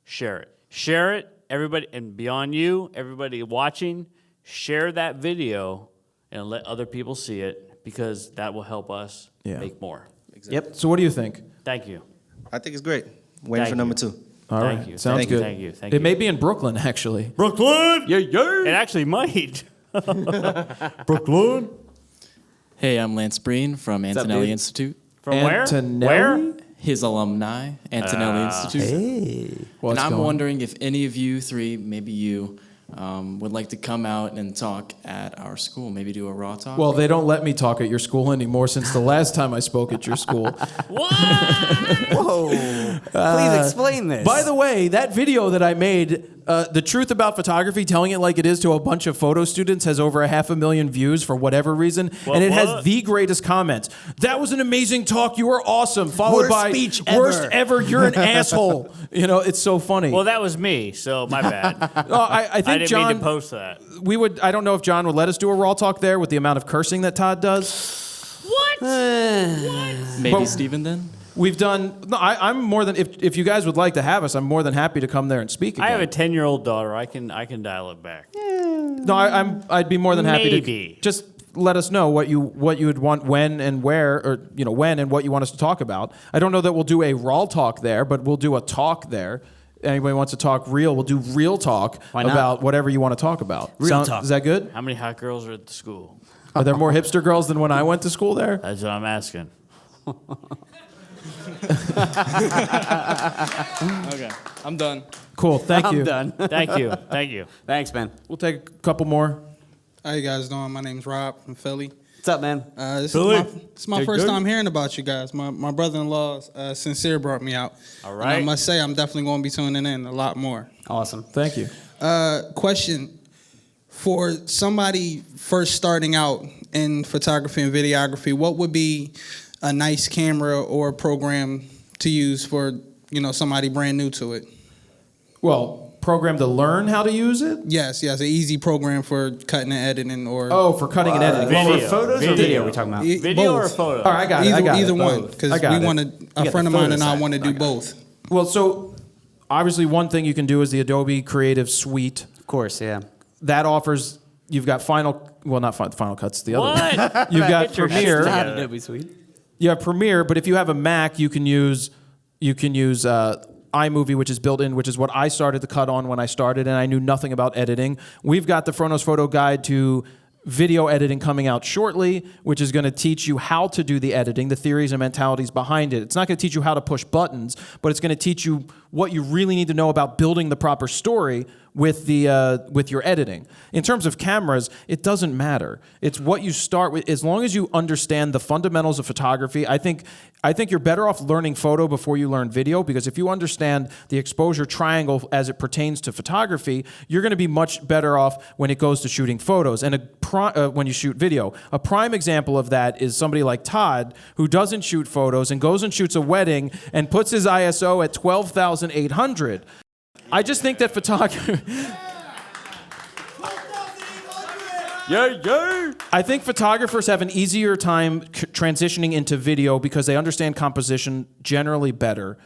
share it. Share it, everybody, and beyond you, everybody watching, share that video and let other people see it, because that will help us make more. Exactly. Yep. So what do you think? Thank you. I think it's great. Waiting for number 2. All right. Thank you. Sounds good. Thank you. Thank you. It may be in Brooklyn, actually. Brooklyn! Yeah. It actually might. Brooklyn? Hey, I'm Lance Breen from Antonelli Institute. From where? Where? His alumni, Antonelli Institute. Hey. And I'm wondering if any of you three, maybe you, would like to come out and talk at our school, maybe do a RAWtalk. Well, they don't let me talk at your school anymore since the last time I spoke at your school. What? Whoa. Please explain this. By the way, that video that I made, The Truth About Photography, telling it like it is to a bunch of photo students, has over 500,000 views for whatever reason. And it has the greatest comments. That was an amazing talk. You were awesome. Followed by worst ever. You're an asshole. You know, it's so funny. Well, that was me, so my bad. I think I didn't John mean to post that. I don't know if John would let us do a RAWtalk there with the amount of cursing that Todd does. What? Maybe Steven then? We've done. No, I'm more than. If you guys would like to have us, I'm more than happy to come there and speak again. I have a 10-year-old daughter. I can dial it back. No, I'd be more than happy Maybe. to just let us know what you would want, when and where, or when and what you want us to talk about. I don't know that we'll do a RAWtalk there, but we'll do a talk there. Anybody wants to talk real, we'll do real talk about whatever you want to talk about. Real talk. Is that good? How many hot girls are at the school? Are there more hipster girls than when I went to school there? That's what I'm asking. Okay, I'm done. Cool, thank you. I'm done. Thank you. Thank you. Thanks, man. We'll take a couple more. How you guys doing? My name's Rob from Philly. What's up, man? This is my first time hearing about you guys. My brother-in-law, Sincere, brought me out. All And right. I must say, I'm definitely going to be tuning in a lot more. Awesome. Thank you. Question. For somebody first starting out in photography and videography, what would be a nice camera or program to use for somebody brand new to it? Well, program to learn how to use it? Yes, an easy program for cutting and editing or... Oh, for cutting and editing. Video. For photos or video we talking about? Video or both. photo? All right, I got it. Either one, because we want to. A friend of mine and I want to do both. Well, so obviously one thing you can do is the Adobe Creative Suite. Of course, yeah. That offers, you've got not Final Cut's the other one. What? You've got Get your Premiere. heads Not Adobe Suite. You have Premiere, but if you have a Mac, you can use iMovie, which is built in, which is what I started to cut on when I started, and I knew nothing about editing. We've got the Fronos Photo Guide to video editing coming out shortly, which is going to teach you how to do the editing, the theories and mentalities behind it. It's not going to teach you how to push buttons, but it's going to teach you what you really need to know about building the proper story with your editing. In terms of cameras, it doesn't matter. It's what you start with. As long as you understand the fundamentals of photography, I think you're better off learning photo before you learn video, because if you understand the exposure triangle as it pertains to photography, you're going to be much better off when it goes to shooting photos and when you shoot video. A prime example of that is somebody like Todd, who doesn't shoot photos and goes and shoots a wedding and puts his ISO at 12,800. I just think that photography... I think photographers have an easier time transitioning into video because they understand composition generally better,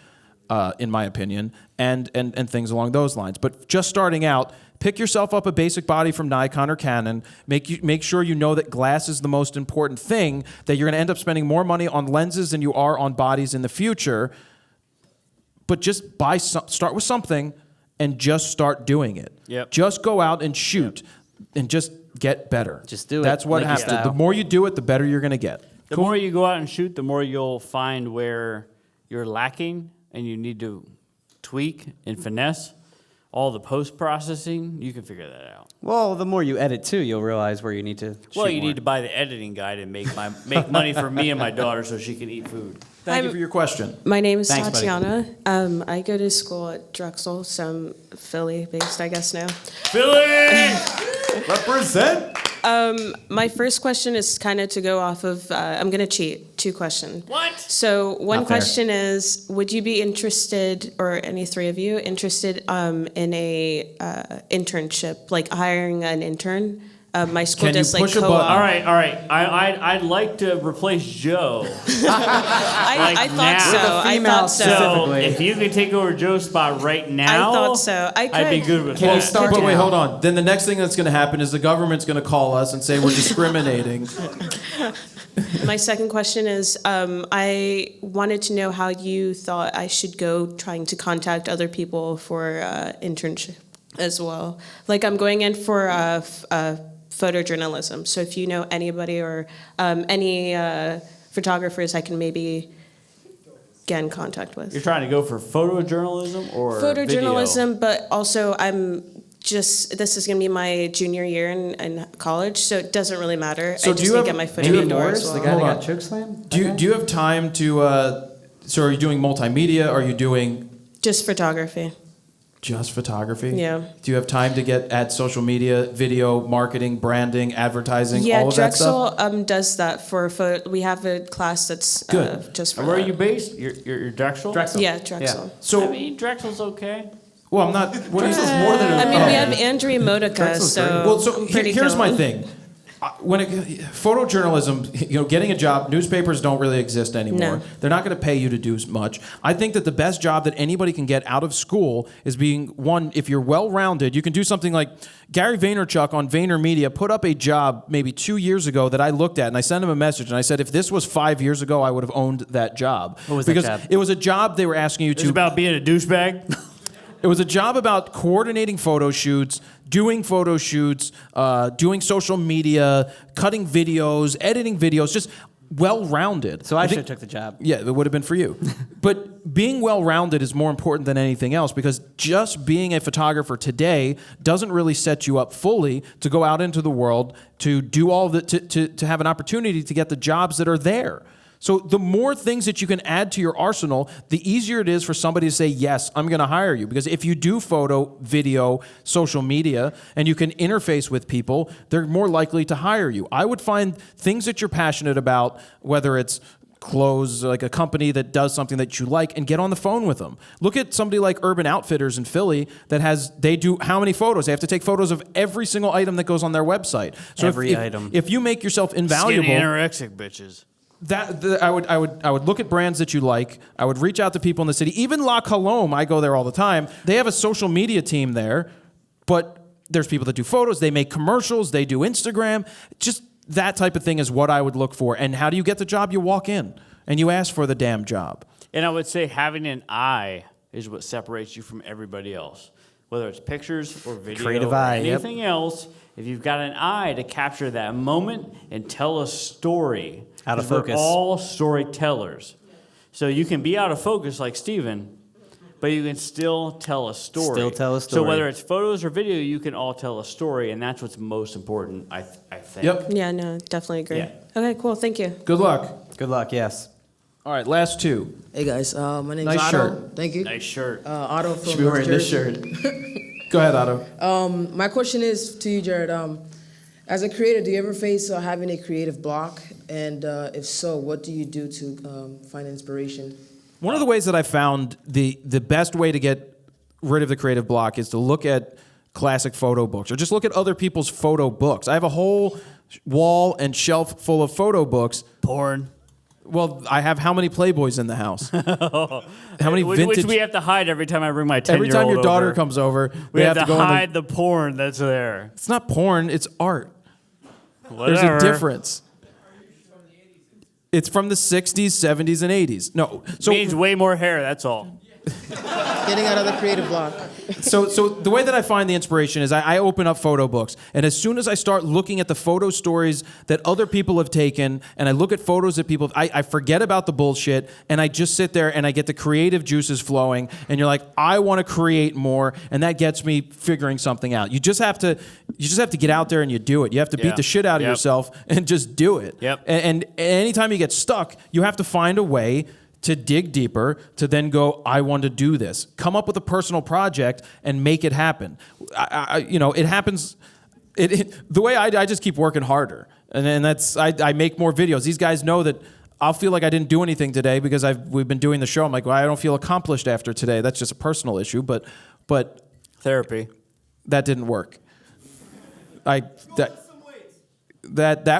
in my opinion, and things along those lines. But just starting out, pick yourself up a basic body from Nikon or Canon. Make sure you know that glass is the most important thing, that you're going to end up spending more money on lenses than you are on bodies in the future. But just start with something and just start doing it. Yep. Just go out and shoot and just get better. Just do it. That's what Like happens. style. The more you do it, the better you're going to get. The more you go out and shoot, the more you'll find where you're lacking and you need to tweak and finesse. all the post-processing, you can figure that out. Well, the more you edit too, you'll realize where you need to. Well, shoot you more. need to buy the editing guide and make money for me and my daughter so she can eat food. Thank you for your question. My name is Thanks, buddy. Tatiana. I go to school at Drexel, so I'm Philly-based, I guess now. Philly! Represent! My first question is kind of to go off of, I'm going to cheat, 2 questions. What? So one Not fair. question is, would you be interested, or any 3 of you, interested in a internship, like hiring an intern? My school does like co-op. All right. I'd like to replace Joe. I thought so. I thought so. So if you could take over Joe's spot right now, I thought so. I'd be good with Can that. you start? But wait, hold on. Then the next thing that's going to happen is the government's going to call us and say we're discriminating. My second question is, I wanted to know how you thought I should go trying to contact other people for internship as well. Like I'm going in for photojournalism. So if you know anybody or any photographers I can maybe get in contact with. You're trying to go for photojournalism or Photojournalism, but also this is going to be my junior year in college, so it doesn't really matter. So I just need to get my foot in the door as well. The guy that got chokeslammed? Do you have time to? So are you doing multimedia? Are you doing Just photography. just photography? Yeah. Do you have time to get at social media, video, marketing, branding, advertising, Yeah, all of that stuff? Drexel does that for photo. We have a class that's Good. just for And where are that. you based? You're Drexel? Drexel. Yeah, Drexel. So I mean, Drexel's okay. Well, I'm not. What is this more than? I mean, we have Andrea Modica, so Well, so pretty here's cool. my thing. When photojournalism, getting a job, newspapers don't really exist anymore. No. They're not going to pay you to do much. I think that the best job that anybody can get out of school is being one. If you're well-rounded, you can do something like Gary Vaynerchuk on VaynerMedia put up a job maybe 2 years ago that I looked at, and I sent him a message, and I said, if this was 5 years ago, I would have owned that job. What was that because job? it was a job they were asking you It's to. about being a douchebag. It was a job about coordinating photo shoots, doing photo shoots, doing social media, cutting videos, editing videos, just well-rounded. So I should have took the job. Yeah, it would have been for you. But being well-rounded is more important than anything else because just being a photographer today doesn't really set you up fully to go out into the world, to do all the, to have an opportunity to get the jobs that are there. So the more things that you can add to your arsenal, the easier it is for somebody to say, yes, I'm going to hire you. Because if you do photo, video, social media, and you can interface with people, they're more likely to hire you. I would find things that you're passionate about, whether it's clothes, like a company that does something that you like, and get on the phone with them. Look at somebody like Urban Outfitters in Philly they do how many photos? They have to take photos of every single item that goes on their website. So item. If you make yourself invaluable... Skinny anorexic bitches. I would look at brands that you like. I would reach out to people in the city. Even La Colombe, I go there all the time. They have a social media team there, but there's people that do photos. They make commercials. They do Instagram. Just that type of thing is what I would look for. And how do you get the job? You walk in and you ask for the damn job. And I would say having an eye is what separates you from everybody else. Whether it's pictures or video Creative or eye, anything else, if you've got an eye to capture that moment and tell a story. Out of 'cause we're focus. all storytellers. So you can be out of focus like Steven, but you can still tell a story. Still tell a So story. whether it's photos or video, you can all tell a story, and that's what's most important, I think. Yep. Yeah, no, definitely agree. Yeah. Okay, cool. Thank you. Good luck. Good luck, yes. All right, last two. Hey guys, my name's Nice Otto. shirt. Thank you. Nice shirt. Otto from Should be wearing this Jersey. shirt. Go ahead, Otto. My question is to you, Jared. As a creator, do you ever face having a creative block? And if so, what do you do to find inspiration? One of the ways that I found the best way to get rid of the creative block is to look at classic photo books or just look at other people's photo books. I have a whole wall and shelf full of photo books. Porn. Well, I have how many Playboys in the house? How many Which vintage... we have to hide every time I bring my 10-year-old Every time your daughter over. comes over, we have to go in the... hide the porn that's there. It's not porn, it's art. Whatever. There's a difference. It's from the 60s, 70s, and 80s. No. So means way more hair, that's all. Getting out of the creative block. So the way that I find the inspiration is I open up photo books, and as soon as I start looking at the photo stories that other people have taken, and I look at photos that people, I forget about the bullshit, and I just sit there and I get the creative juices flowing, and you're like, I want to create more, and that gets me figuring something out. You just have to get out there and you do it. You have to beat the shit out of yourself and just do it. Yep. And anytime you get stuck, you have to find a way to dig deeper, to then go, I want to do this. Come up with a personal project and make it happen. It happens. The way I just keep working harder, and that's I make more videos. These guys know that I'll feel like I didn't do anything today because we've been doing the show. I'm like, well, I don't feel accomplished after today. That's just a personal issue, but therapy. That didn't work. That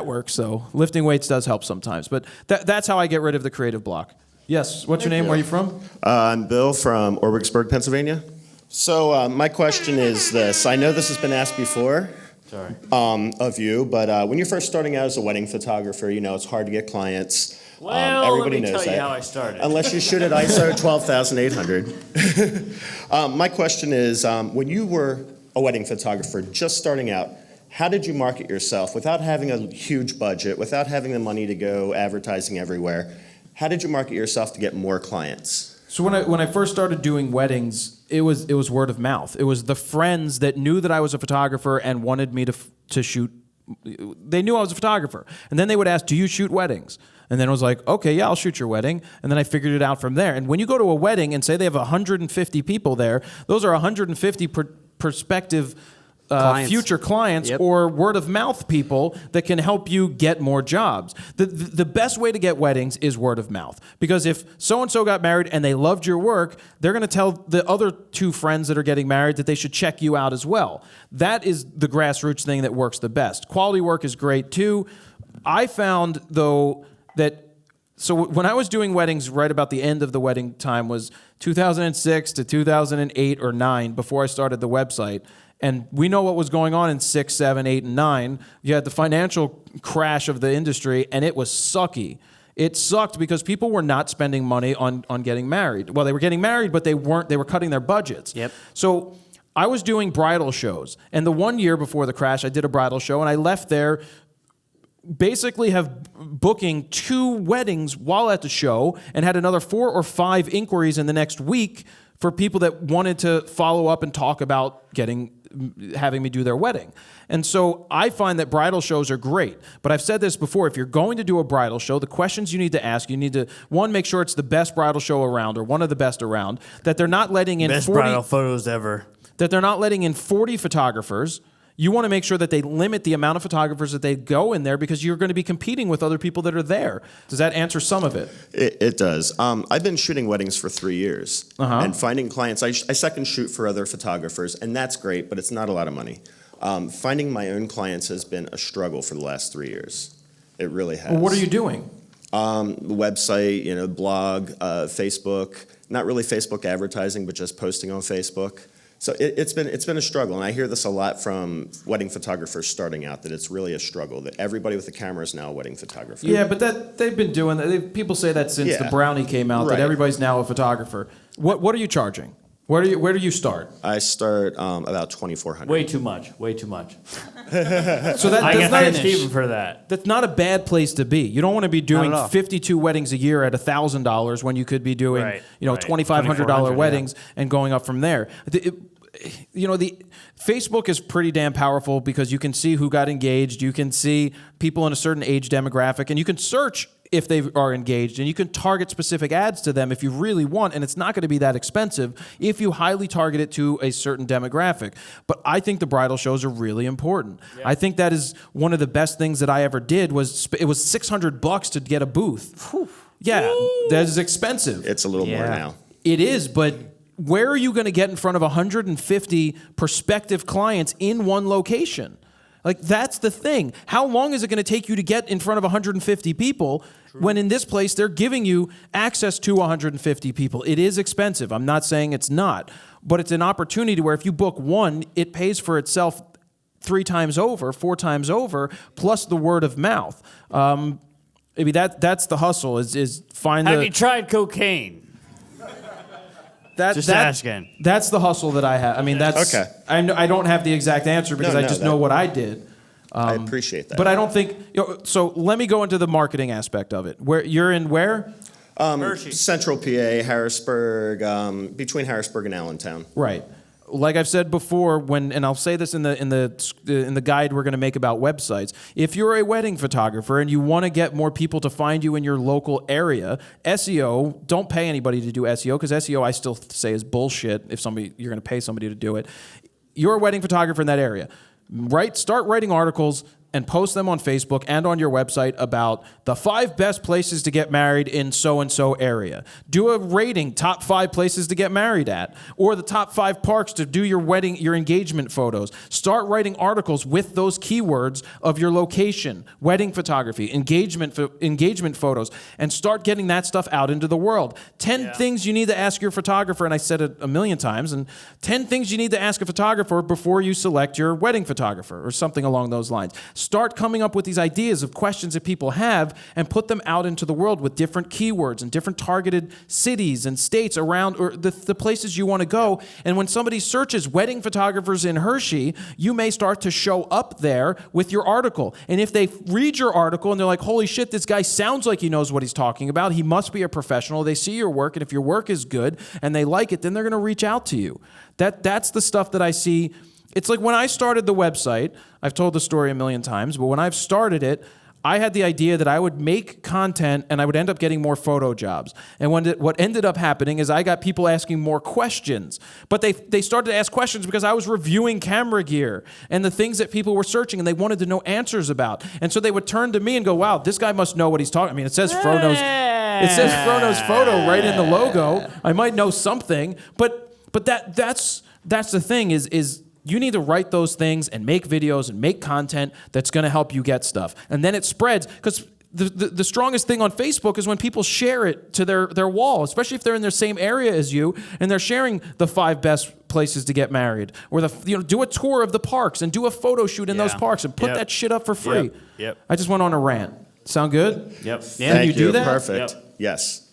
works. So lifting weights does help sometimes, but that's how I get rid of the creative block. Yes. What's your name? Where are you from? I'm Bill from Orwicksburg, Pennsylvania. So my question is this. I know this has been asked before of you, but when you're first starting out as a wedding photographer, it's hard to get clients. Well, everybody let me knows tell you that. how I started. Unless you shoot at ISO 12,800. My question is, when you were a wedding photographer just starting out, how did you market yourself without having a huge budget, without having the money to go advertising everywhere? How did you market yourself to get more clients? So when I first started doing weddings, it was word of mouth. It was the friends that knew that I was a photographer and wanted me to shoot. They knew I was a photographer. And then they would ask, do you shoot weddings? And then I was like, okay, yeah, I'll shoot your wedding. And then I figured it out from there. And when you go to a wedding and say they have 150 people there, those are 150 prospective future clients or word of mouth people that can help you get more jobs. The best way to get weddings is word of mouth, because if so-and-so got married and they loved your work, they're going to tell the other two friends that are getting married that they should check you out as well. That is the grassroots thing that works the best. Quality work is great too. I found though that when I was doing weddings, right about the end of the wedding time was 2006 to 2008 or 9 before I started the website. And we know what was going on in 6, 7, 8, and 9. You had the financial crash of the industry, and it was sucky. It sucked because people were not spending money on getting married. Well, they were getting married, but they were cutting their budgets. Yep. So I was doing bridal shows. And the 1 year before the crash, I did a bridal show, and I left there basically booking 2 weddings while at the show and had another 4 or 5 inquiries in the next week for people that wanted to follow up and talk about having me do their wedding. And so I find that bridal shows are great. But I've said this before, if you're going to do a bridal show, the questions you need to ask, you need to, one, make sure it's the best bridal show around or one of the best around, that they're not letting in best 40 bridal photos ever. That they're not letting in 40 photographers. You want to make sure that they limit the amount of photographers that they go in there, because you're going to be competing with other people that are there. Does that answer some of it? It does. I've been shooting weddings for 3 years and finding clients. I second shoot for other photographers, and that's great, but it's not a lot of money. Finding my own clients has been a struggle for the last 3 years. It really has. Well, what are you doing? Website, blog, Facebook. Not really Facebook advertising, but just posting on Facebook. So it's been a struggle, and I hear this a lot from wedding photographers starting out, that it's really a struggle, that everybody with a camera is now a wedding photographer. Yeah, but they've been doing that. People say that since the Brownie came out, that everybody's now a photographer. What are you charging? Where do you start? I start about $2,400. Way too much. Way too much. So I get thanked Steven for that. That's not a bad place to be. You don't want to be doing 52 weddings a year at $1,000 when you could be doing $2,500 weddings and going up from there. The Facebook is pretty damn powerful because you can see who got engaged. You can see people in a certain age demographic, and you can search if they are engaged, and you can target specific ads to them if you really want, and it's not going to be that expensive if you highly target it to a certain demographic. But I think the bridal shows are really important. Yeah. I think that is one of the best things that I ever did. It was $600 to get a booth. Whew. Yeah, that is expensive. It's a little more now. It is, but where are you going to get in front of 150 prospective clients in one location? Like, that's the thing. How long is it going to take you to get in front of 150 people when in this place they're giving you access to 150 people? It is expensive. I'm not saying it's not. But it's an opportunity where if you book one, it pays for itself 3 times over, 4 times over, plus the word of mouth. Maybe that's the hustle, is find Have you tried cocaine? Just asking. That's the hustle that I have. I mean, that's Okay. I don't have the exact answer because I just know what I did. I appreciate that. But I don't think. So let me go into the marketing aspect of it. Where you're in where? Central PA, Harrisburg, between Harrisburg and Allentown. Right. Like I've said before, and I'll say this in the guide we're going to make about websites. If you're a wedding photographer and you want to get more people to find you in your local area, SEO. Don't pay anybody to do SEO because SEO I still say is bullshit. If you're going to pay somebody to do it, you're a wedding photographer in that area. Start writing articles and post them on Facebook and on your website about the 5 best places to get married in so-and-so area. Do a rating, top 5 places to get married at, or the top 5 parks to do your engagement photos. Start writing articles with those keywords of your location, wedding photography, engagement photos, and start getting that stuff out into the world. 10 things you need to ask your photographer, and I said it a million times, and 10 things you need to ask a photographer before you select your wedding photographer, or something along those lines. Start coming up with these ideas of questions that people have and put them out into the world with different keywords and different targeted cities and states around or the places you want to go. And when somebody searches wedding photographers in Hershey, you may start to show up there with your article. And if they read your article and they're like, holy shit, this guy sounds like he knows what he's talking about. He must be a professional. They see your work. And if your work is good and they like it, then they're going to reach out to you. That's the stuff that I see. It's like when I started the website, I've told the story a million times, but when I've started it, I had the idea that I would make content and I would end up getting more photo jobs. And what ended up happening is I got people asking more questions. But they started to ask questions because I was reviewing camera gear and the things that people were searching and they wanted to know answers about. And so they would turn to me and go, wow, this guy must know what he's talking. I mean, it says Frono's photo right in the logo. I might know something, but that's the thing is you need to write those things and make videos and make content that's going to help you get stuff. And then it spreads because the strongest thing on Facebook is when people share it to their wall, especially if they're in their same area as you and they're sharing the 5 best places to get married or do a tour of the parks and do a photo shoot in those parks and put that shit up for free. Yep. I just went on a rant. Sound good? Yep. Can you do that? Perfect. Yep. Yes.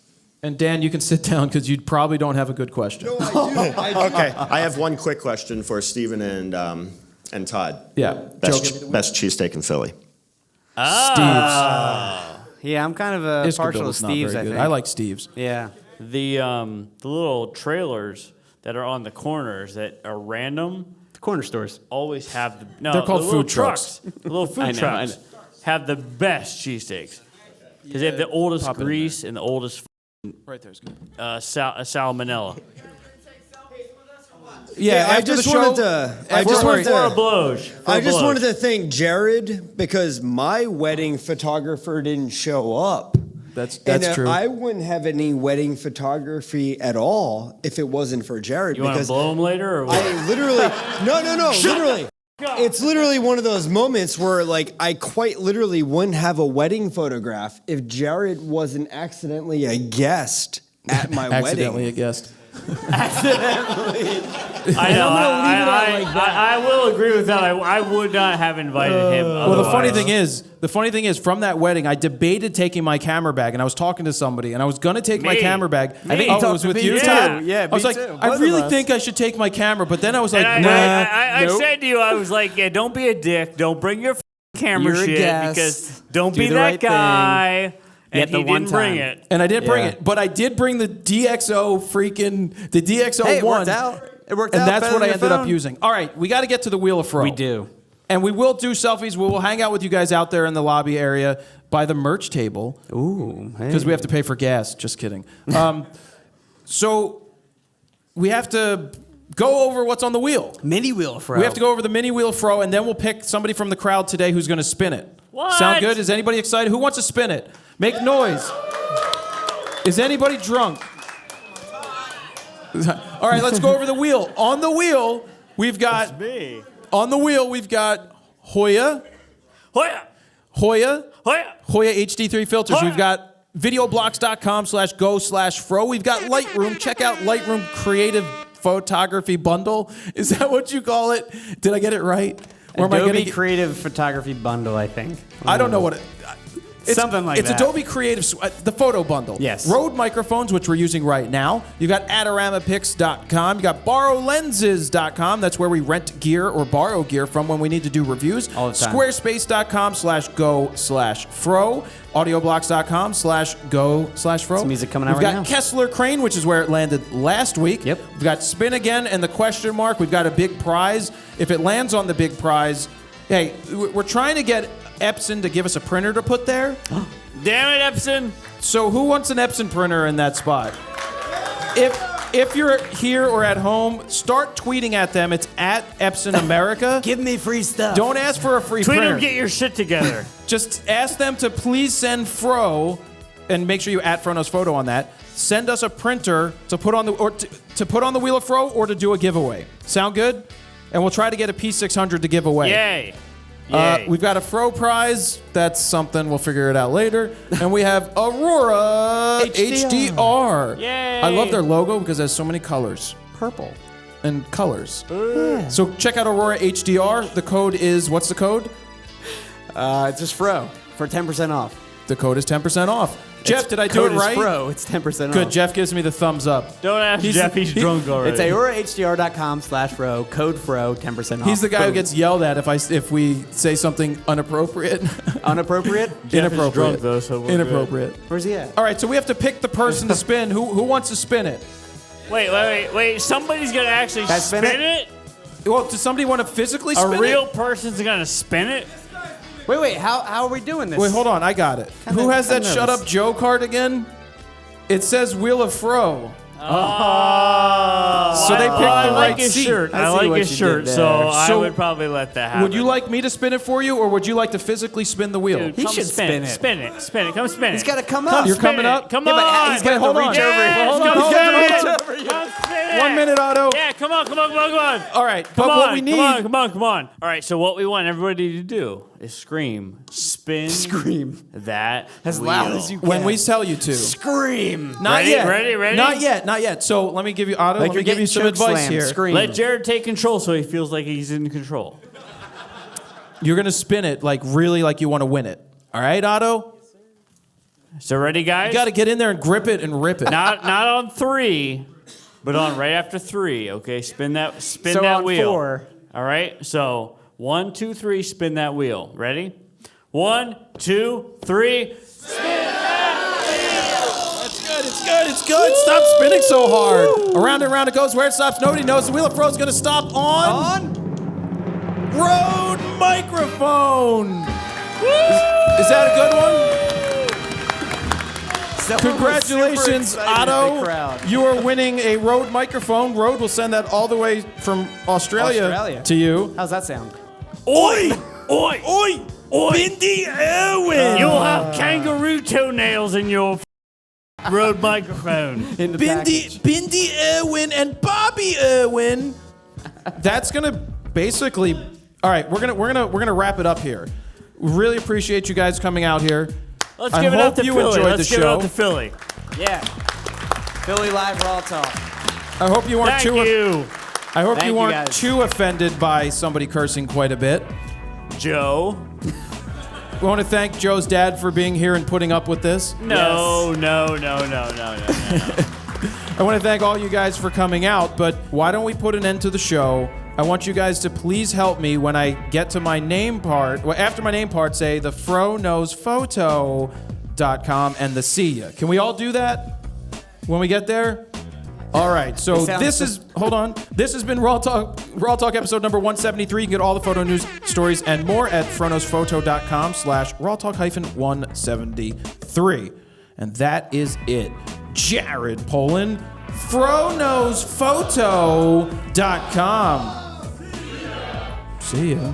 And Dan, you can sit down because you probably don't have a good question. Okay, I have one quick question for Stephen and Todd. Yeah. Best cheesesteak in Philly. Steve's. Yeah, I'm kind of partial to Steve's, I think. I like Steve's. Yeah. The little trailers that are on the corners that are random. The corner stores. Always have They're called the little food trucks. The little food trucks have the best cheesesteaks. Because they have the oldest grease and the oldest right there's good. Salmonella. Yeah, I just wanted to thank Jared because my wedding photographer didn't show up. That's true. I wouldn't have any wedding photography at all if it wasn't for Jared. You want to blow him later or what? I literally no, literally. It's literally one of those moments where, like, I quite literally wouldn't have a wedding photograph if Jared wasn't accidentally a guest at my wedding. Accidentally a guest. I know. I will agree with that. I would not have invited him. Well, the funny thing is, from that wedding, I debated taking my camera bag, and I was talking to somebody, and I was going to take my camera bag. I think it was with you, Todd. Yeah, I was like, I really think I should take my camera, but then I was like, and nah. I said to you, I was like, yeah, don't be a dick. Don't bring your camera You're a shit guest. because don't Do be the that right guy. thing. And he didn't bring it. And I did bring it, but I did bring the DxO1. Hey, it worked out. It worked out. And that's better what I than ended up phone. using. All right, we got to get to the Wheel of Fro. We do. And we will do selfies. We will hang out with you guys out there in the lobby area by the merch table. Ooh, because we have to pay for gas. Just kidding. So we have to go over what's on the wheel. Mini Wheel of Fro. We have to go over the mini Wheel of Fro, and then we'll pick somebody from the crowd today who's going to spin it. What? Sound good? Is anybody excited? Who wants to spin it? Make noise. Is anybody drunk? All right, let's go over the wheel. On the wheel, we've got Hoya HD3 filters. We've got VideoBlocks.com/go/fro. We've got Lightroom. Check out Lightroom Creative Photography Bundle. Is that what you call it? Did I get it right? Or am I Adobe gonna Creative Photography Bundle, I think. I don't know what it... Something like it's that. Adobe Creative the photo bundle. Yes. Rode microphones, which we're using right now. You got AdoramaPix.com. You got BorrowLenses.com. That's where we rent gear or borrow gear from when we need to do reviews. All the time. Squarespace.com/go/fro. AudioBlocks.com/go/fro. Some music coming out We've right got now. Kessler Crane, which is where it landed last week. Yep. We've got Spin Again and the question mark. We've got a big prize. If it lands on the big prize, hey, we're trying to get Epson to give us a printer to put there. Damn it, Epson. So who wants an Epson printer in that spot? If you're here or at home, start tweeting at them. It's at Epson America. Give me free stuff. Don't ask for a free Tweet printer. them, get your shit together. Just ask them to please send Fro, and make sure you at Frono's photo on that. Send us a printer to put on the to put on the Wheel of Fro or to do a giveaway. Sound good? And we'll try to get a P600 to give away. Yay. Yay. We've got a Fro prize. That's something. We'll figure it out later. And we have Aurora HDR. Yay. I love their logo because it has so many colors. Purple and colors. So check out Aurora HDR. The code is, what's the code? It's just Fro for 10% off. The code is 10% off. Jeff, did I do it right? Fro. It's 10% off. Good. Jeff gives me the thumbs up. Don't ask Jeff. He's drunk already. It's AuroraHDR.com/Fro. Code Fro. 10% off. He's the guy who Boom. gets yelled at if we say something inappropriate. Inappropriate? Jeff is Inappropriate. drunk, though, so we're Inappropriate. Where's he at? All right, so we have to pick the person to spin. Who wants to spin it? Wait. Somebody's going to actually Can I spin spin it? Well, does somebody want to physically spin A it? real person's going to spin it? Wait. How are we doing this? Wait, hold on. I got it. Who has that kinda Shut nervous. Up Joe card again? It says Wheel of Fro. Oh. So they picked I the like right his seat. shirt. I I see like what his you shirt, did so there. I So would probably let that happen. Would you like me to spin it for you, or would you like to physically spin the wheel? Dude, He come should spin it. Spin it. Come spin it. He's got to come up. You're spin coming it. up? Come Yeah, but on. he's got to hold on. reach over. Yes, Hold on, come hold on, spin hold it. on. Come spin it. 1 minute, Otto. Yeah, come on. All right, but Come what on, we need... Come on. All right, so what we want everybody to do is scream, spin that As wheel. loud as you can. When we tell you to. Scream. Not Ready? yet. Ready? Not yet. So let me give you, Otto, Like let me you're give you getting some advice chokeslammed. here. Scream. Let Jared take control so he feels like he's in control. You're going to spin it really like you want to win it. All right, Otto? So ready, guys? You got to get in there and grip it and rip it. Not on 3, but on right after 3. Okay, spin that on wheel. 4. All right. So 1, 2, 3. Spin that wheel. Ready? 1, 2, 3. It's good. Stop spinning so hard. Around and around it goes. Where it stops, nobody knows. The Wheel of Fro is going to stop on Rode microphone. Is that a good one? Congratulations, Otto. You are winning a Rode microphone. Rode will send that all the way from Australia. To you. How's that sound? Oi! Bindi Irwin! You'll have kangaroo toenails in your Rode microphone. In the Bindi Irwin and Bobby Irwin. That's gonna basically. All right, we're gonna wrap it up here. We really appreciate you guys coming out here. Let's give it up to you Philly. enjoyed Let's the give show. it up to Philly. Yeah. Philly Live RAWtalk. I hope you weren't Thank you. I hope Thank you you, weren't guys. too offended by somebody cursing quite a bit. Joe. We want to thank Joe's dad for being here and putting up with this. No. I want to thank all you guys for coming out, but why don't we put an end to the show? I want you guys to please help me when I get to my name part. Well, after my name part, say the FroKnowsPhoto.com and the see ya. Can we all do that when we get there? All right, so this has been RAWtalk episode number 173. You can get all the photo news, stories, and more at FroKnowsPhoto.com/RAWtalk-173. And that is it. Jared Polin, FroKnowsPhoto.com. See ya.